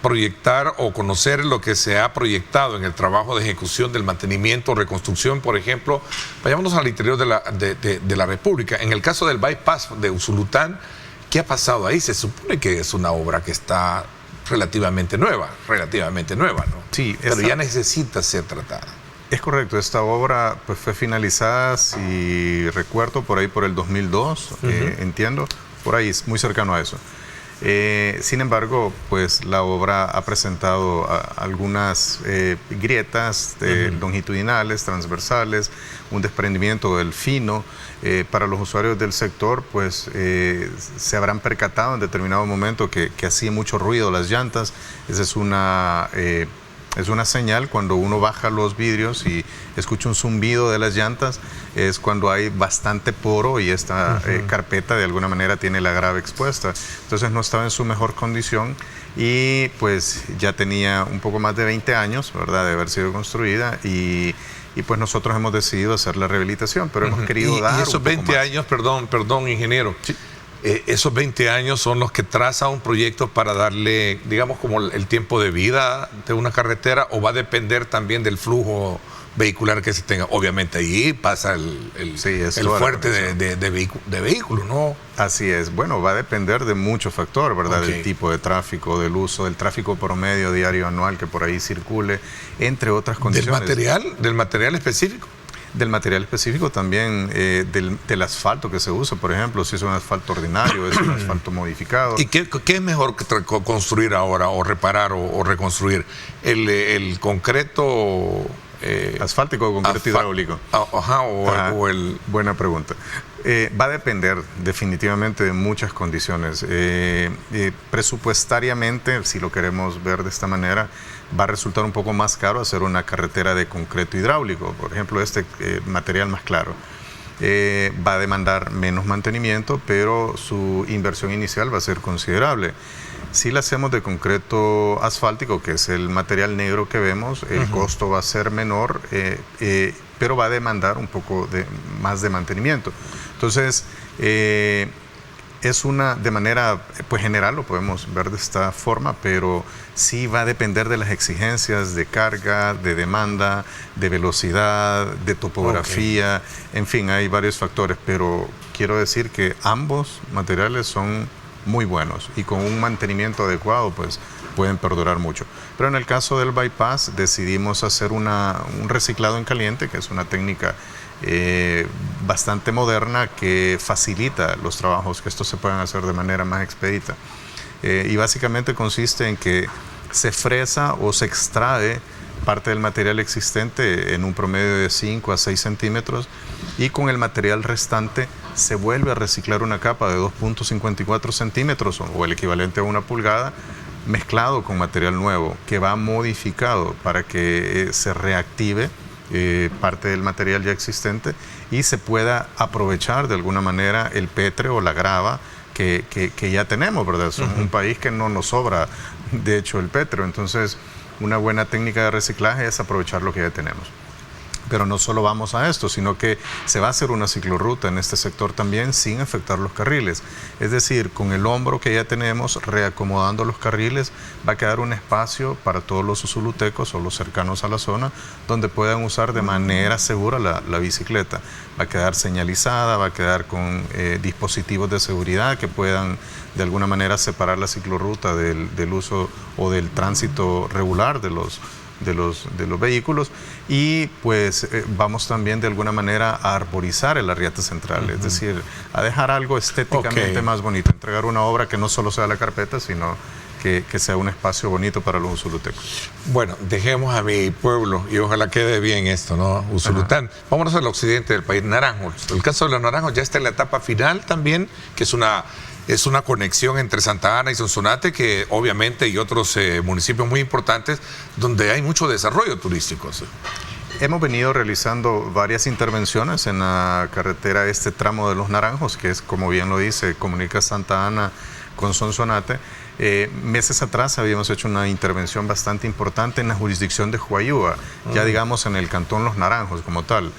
proyectar o conocer lo que se ha proyectado en el trabajo de ejecución del mantenimiento, reconstrucción, por ejemplo. Vayámonos al interior de la República. En el caso del bypass de Usulután, ¿qué ha pasado ahí? Se supone que es una obra que está relativamente nueva, ¿no? Sí, pero ya necesita ser tratada. Es correcto, esta obra pues fue finalizada, si recuerdo, por ahí por el 2002, entiendo, por ahí, muy cercano a eso. Sin embargo, pues la obra ha presentado algunas grietas longitudinales, transversales, un desprendimiento del fino. Para los usuarios del sector, pues se habrán percatado en determinado momento que hacía mucho ruido las llantas. Esa es una señal cuando uno baja los vidrios y escucha un zumbido de las llantas, es cuando hay bastante poro y esta carpeta de alguna manera tiene la grava expuesta. Entonces no estaba en su mejor condición y pues ya tenía un poco más de 20 años, ¿verdad?, de haber sido construida y pues nosotros hemos decidido hacer la rehabilitación, pero hemos querido dar. Y esos 20 años, perdón, ingeniero. Sí. Esos 20 años son los que traza un proyecto para darle, digamos, como el tiempo de vida de una carretera, o va a depender también del flujo vehicular que se tenga. Obviamente ahí pasa el fuerte de vehículos, ¿no? Así es. Bueno, va a depender de muchos factores, ¿verdad? Del tipo de tráfico, del uso, del tráfico promedio diario anual que por ahí circule, entre otras condiciones. ¿Del material específico? Del material específico también, del asfalto que se usa, por ejemplo, si es un asfalto ordinario, es un asfalto modificado. ¿Y qué es mejor que construir ahora, o reparar, o reconstruir? ¿El concreto asfáltico o concreto hidráulico? Buena pregunta. Va a depender definitivamente de muchas condiciones. Presupuestariamente, si lo queremos ver de esta manera, va a resultar un poco más caro hacer una carretera de concreto hidráulico. Por ejemplo, este material más claro. Va a demandar menos mantenimiento, pero su inversión inicial va a ser considerable. Si la hacemos de concreto asfáltico, que es el material negro que vemos, el costo va a ser menor, pero va a demandar un poco más de mantenimiento. Entonces, es de manera pues general, lo podemos ver de esta forma, pero sí va a depender de las exigencias de carga, de demanda, de velocidad, de topografía, en fin, hay varios factores, pero quiero decir que ambos materiales son muy buenos y con un mantenimiento adecuado pues pueden perdurar mucho. Pero en el caso del bypass decidimos hacer un reciclado en caliente, que es una técnica bastante moderna que facilita los trabajos, que estos se puedan hacer de manera más expedita. Y básicamente consiste en que se fresa o se extrae parte del material existente en un promedio de 5 a 6 centímetros y con el material restante se vuelve a reciclar una capa de 2.54 centímetros o el equivalente a 1 pulgada mezclado con material nuevo que va modificado para que se reactive parte del material ya existente y se pueda aprovechar de alguna manera el pétreo o la grava que ya tenemos, ¿verdad? Somos un país que no nos sobra, de hecho, el pétreo. Entonces, una buena técnica de reciclaje es aprovechar lo que ya tenemos. Pero no solo vamos a esto, sino que se va a hacer una ciclorruta en este sector también sin afectar los carriles. Es decir, con el hombro que ya tenemos, reacomodando los carriles, va a quedar un espacio para todos los usulutecos o los cercanos a la zona, donde puedan usar de manera segura la bicicleta. Va a quedar señalizada, va a quedar con dispositivos de seguridad que puedan de alguna manera separar la ciclorruta del uso o del tránsito regular de los vehículos y pues vamos también de alguna manera a arborizar el Arriate Central, es decir, a dejar algo estéticamente más bonito, entregar una obra que no solo sea la carpeta, sino que sea un espacio bonito para los usulutecos. Bueno, dejemos a mi pueblo y ojalá quede bien esto, ¿no? Usulután. Vámonos al occidente del país, Naranjos. El caso de los Naranjos ya está en la etapa final también, que es una conexión entre Santa Ana y Sonsonate, que obviamente y otros municipios muy importantes donde hay mucho desarrollo turístico. ¿Sí? Hemos venido realizando varias intervenciones en la carretera, este tramo de los Naranjos, que es, como bien lo dice, comunica Santa Ana con Sonsonate. Meses atrás habíamos hecho una intervención bastante importante en la jurisdicción de Huayúa, ya digamos en el cantón Los Naranjos como tal,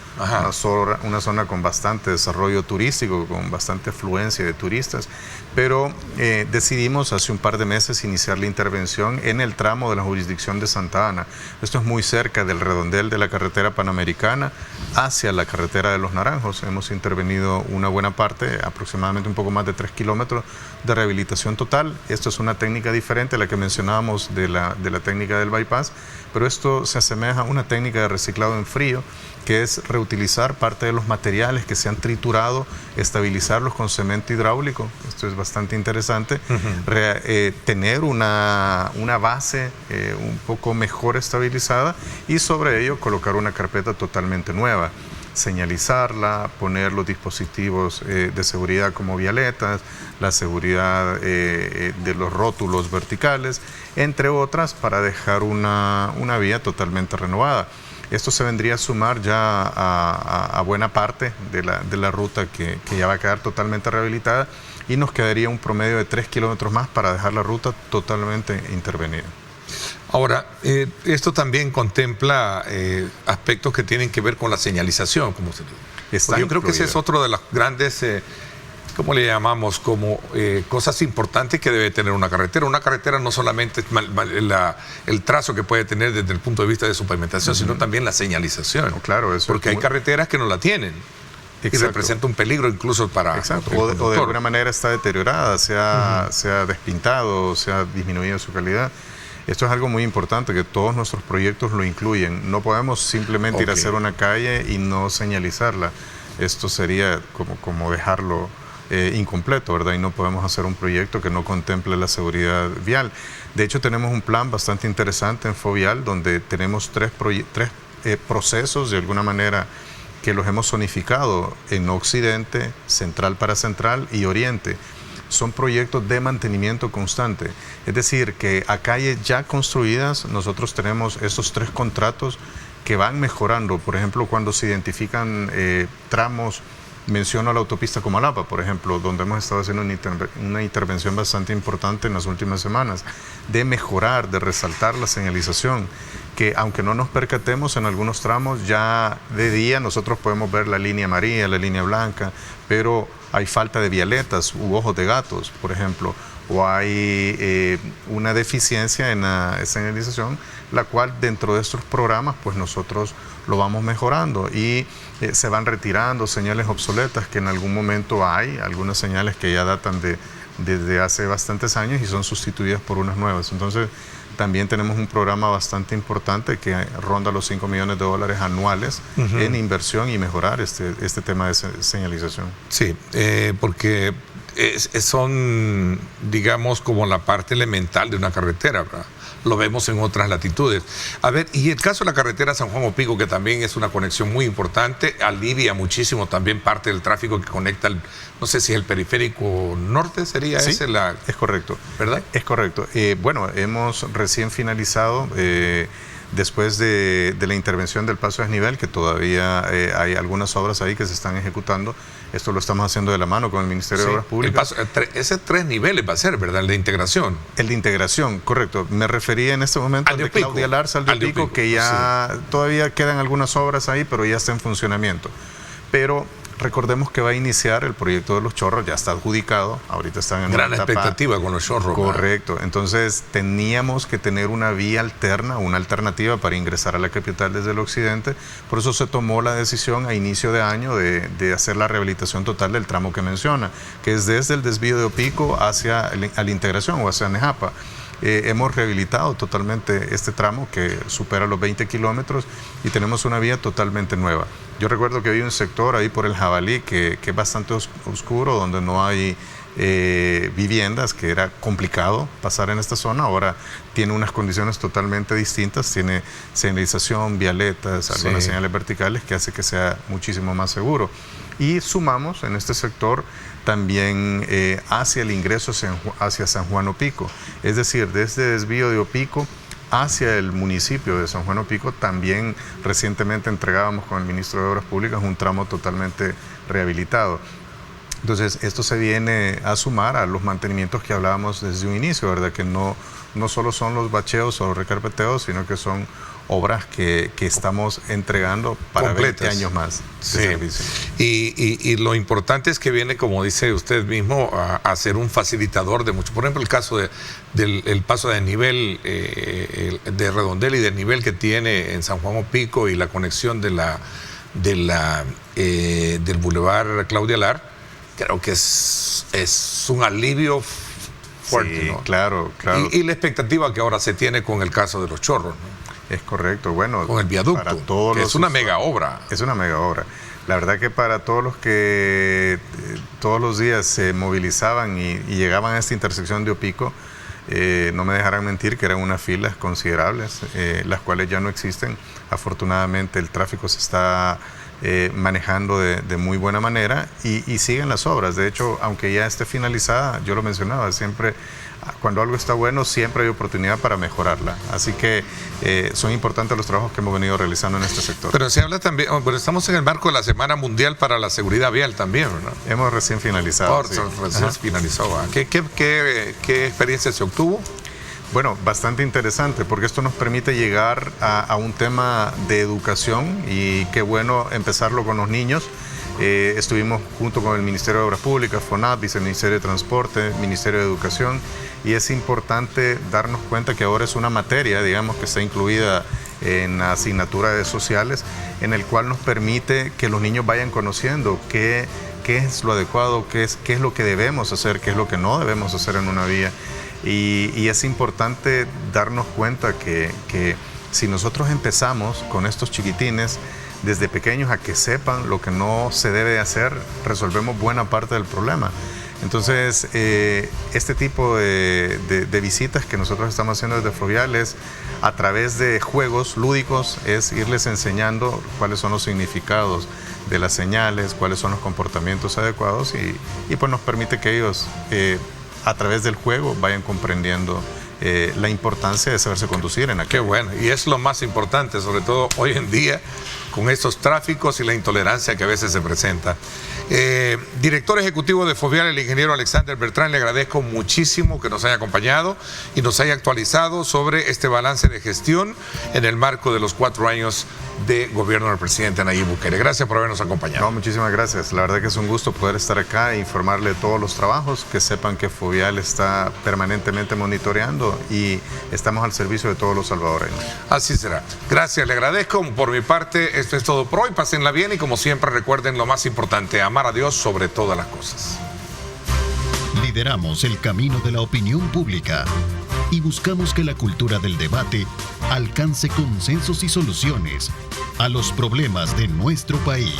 una zona con bastante desarrollo turístico, con bastante afluencia de turistas, pero decidimos hace un par de meses iniciar la intervención en el tramo de la jurisdicción de Santa Ana. Esto es muy cerca del redondel de la carretera panamericana hacia la carretera de Los Naranjos. Hemos intervenido una buena parte, aproximadamente un poco más de 3 kilómetros de rehabilitación total. Esto es una técnica diferente a la que mencionábamos de la técnica del bypass, pero esto se asemeja a una técnica de reciclado en frío, que es reutilizar parte de los materiales que se han triturado, estabilizarlos con cemento hidráulico. Esto es bastante interesante. Tener una base un poco mejor estabilizada y sobre ello colocar una carpeta totalmente nueva. Señalizarla, poner los dispositivos de seguridad como vialetas, la seguridad de los rótulos verticales, entre otras, para dejar una vía totalmente renovada. Esto se vendría a sumar ya a buena parte de la ruta que ya va a quedar totalmente rehabilitada, y nos quedaría un promedio de 3 kilómetros más para dejar la ruta totalmente intervenida. Ahora, esto también contempla aspectos que tienen que ver con la señalización, como se dice. Yo creo que ese es otro de las grandes, ¿cómo le llamamos? Como cosas importantes que debe tener una carretera. Una carretera no solamente es el trazo que puede tener desde el punto de vista de su pavimentación, sino también la señalización. Claro, eso porque hay carreteras que no la tienen. Exacto. Y representa un peligro incluso para Exacto. O de alguna manera está deteriorada, se ha despintado, se ha disminuido su calidad. Esto es algo muy importante, que todos nuestros proyectos lo incluyen. No podemos simplemente ir a hacer una calle y no señalizarla. Esto sería como dejarlo incompleto, ¿verdad? Y no podemos hacer un proyecto que no contemple la seguridad vial. De hecho, tenemos un plan bastante interesante en Fovial, donde tenemos tres procesos, de alguna manera, que los hemos zonificado en Occidente, Central para Central y Oriente. Son proyectos de mantenimiento constante. Es decir, que a calles ya construidas nosotros tenemos estos 3 contratos que van mejorando. Por ejemplo, cuando se identifican tramos, menciono la autopista Comalapa, por ejemplo, donde hemos estado haciendo una intervención bastante importante en las últimas semanas, de mejorar, de resaltar la señalización, que aunque no nos percatemos en algunos tramos, ya de día nosotros podemos ver la línea amarilla, la línea blanca, pero hay falta de vialetas u ojos de gatos, por ejemplo, o hay una deficiencia en la señalización, la cual dentro de estos programas pues nosotros lo vamos mejorando, y se van retirando señales obsoletas que en algún momento hay, algunas señales que ya datan desde hace bastantes años y son sustituidas por unas nuevas. Entonces también tenemos un programa bastante importante que ronda los $5 millones anuales en inversión y mejorar este tema de señalización. Sí, porque son, digamos, como la parte elemental de una carretera, ¿verdad? Lo vemos en otras latitudes. A ver, y el caso de la carretera San Juan Opico, que también es una conexión muy importante, alivia muchísimo también parte del tráfico que conecta, no sé si es el periférico norte, sería sí, ese es correcto. ¿Verdad? Es correcto. Bueno, hemos recién finalizado, después de la intervención del paso a desnivel, que todavía hay algunas obras ahí que se están ejecutando. Esto lo estamos haciendo de la mano con el Ministerio de Obras Públicas. Ese 3 niveles va a ser, ¿verdad? El de integración. El de integración, correcto. Me refería en este momento al de Claudia Larza, al de Pico, que ya todavía quedan algunas obras ahí, pero ya está en funcionamiento. Pero recordemos que va a iniciar el proyecto de los Chorros, ya está adjudicado, ahorita están en gran expectativa con los Chorros. Correcto, entonces teníamos que tener una vía alterna, una alternativa para ingresar a la capital desde el occidente, por eso se tomó la decisión a inicio de año de hacer la rehabilitación total del tramo que menciona, que es desde el desvío de Opico hacia la integración o hacia Nejapa. Hemos rehabilitado totalmente este tramo que supera los 20 kilómetros y tenemos una vía totalmente nueva. Yo recuerdo que había un sector ahí por el Jabalí que es bastante oscuro, donde no hay viviendas, que era complicado pasar en esta zona. Ahora tiene unas condiciones totalmente distintas, tiene señalización, vialetas, algunas señales verticales que hace que sea muchísimo más seguro. Y sumamos en este sector también hacia el ingreso hacia San Juan Opico, es decir, desde desvío de Opico hacia el municipio de San Juan Opico. También recientemente entregábamos con el ministro de Obras Públicas un tramo totalmente rehabilitado. Entonces, esto se viene a sumar a los mantenimientos que hablábamos desde un inicio, ¿verdad? Que no solo son los bacheos o los recarpeteos, sino que son obras que estamos entregando para completas. 20 años más de servicio. Y lo importante es que viene, como dice usted mismo, a ser un facilitador de mucho. Por ejemplo, el caso del paso de desnivel de Redondela y del nivel que tiene en San Juan Opico y la conexión del Boulevard Claudia Lar, creo que es un alivio fuerte, sí, ¿no? Claro. Y la expectativa que ahora se tiene con el caso de los Chorros, ¿no? Es correcto, bueno. Con el viaducto, para todos que es una mega obra. Es una mega obra. La verdad que para todos los que todos los días se movilizaban y llegaban a esta intersección de Opico, no me dejarán mentir que eran unas filas considerables, las cuales ya no existen. Afortunadamente el tráfico se está manejando de muy buena manera y siguen las obras. De hecho, aunque ya esté finalizada, yo lo mencionaba, siempre cuando algo está bueno, siempre hay oportunidad para mejorarla. Así que son importantes los trabajos que hemos venido realizando en este sector. Pero se habla también, pero estamos en el marco de la Semana Mundial para la Seguridad Vial también, ¿no? Hemos recién finalizado. Recién finalizado. ¿Qué experiencia se obtuvo? Bueno, bastante interesante, porque esto nos permite llegar a un tema de educación, y qué bueno empezarlo con los niños. Estuvimos junto con el Ministerio de Obras Públicas, FONAP, Viceministerio de Transporte, Ministerio de Educación, y es importante darnos cuenta que ahora es una materia, digamos, que está incluida en la asignatura de sociales, en el cual nos permite que los niños vayan conociendo qué es lo adecuado, qué es lo que debemos hacer, qué es lo que no debemos hacer en una vía. Y es importante darnos cuenta que si nosotros empezamos con estos chiquitines desde pequeños a que sepan lo que no se debe hacer, resolvemos buena parte del problema. Entonces, este tipo de visitas que nosotros estamos haciendo desde Foviales, a través de juegos lúdicos, es irles enseñando cuáles son los significados de las señales, cuáles son los comportamientos adecuados, y pues nos permite que ellos a través del juego vayan comprendiendo la importancia de saberse conducir en aquel. Qué bueno, y es lo más importante, sobre todo hoy en día, con estos tráficos y la intolerancia que a veces se presenta. Director ejecutivo de Fovial, el ingeniero Alexander Bertrán, le agradezco muchísimo que nos haya acompañado y nos haya actualizado sobre este balance de gestión en el marco de los 4 años de gobierno del presidente Nayib Bukele. Gracias por habernos acompañado. No, muchísimas gracias. La verdad que es un gusto poder estar acá e informarle de todos los trabajos, que sepan que Fovial está permanentemente monitoreando y estamos al servicio de todos los salvadoreños. Así será. Gracias, le agradezco. Por mi parte, esto es todo por hoy. Pásenla bien y, como siempre, recuerden lo más importante: amar a Dios sobre todas las cosas. Lideramos el camino de la opinión pública y buscamos que la cultura del debate alcance consensos y soluciones a los problemas de nuestro país.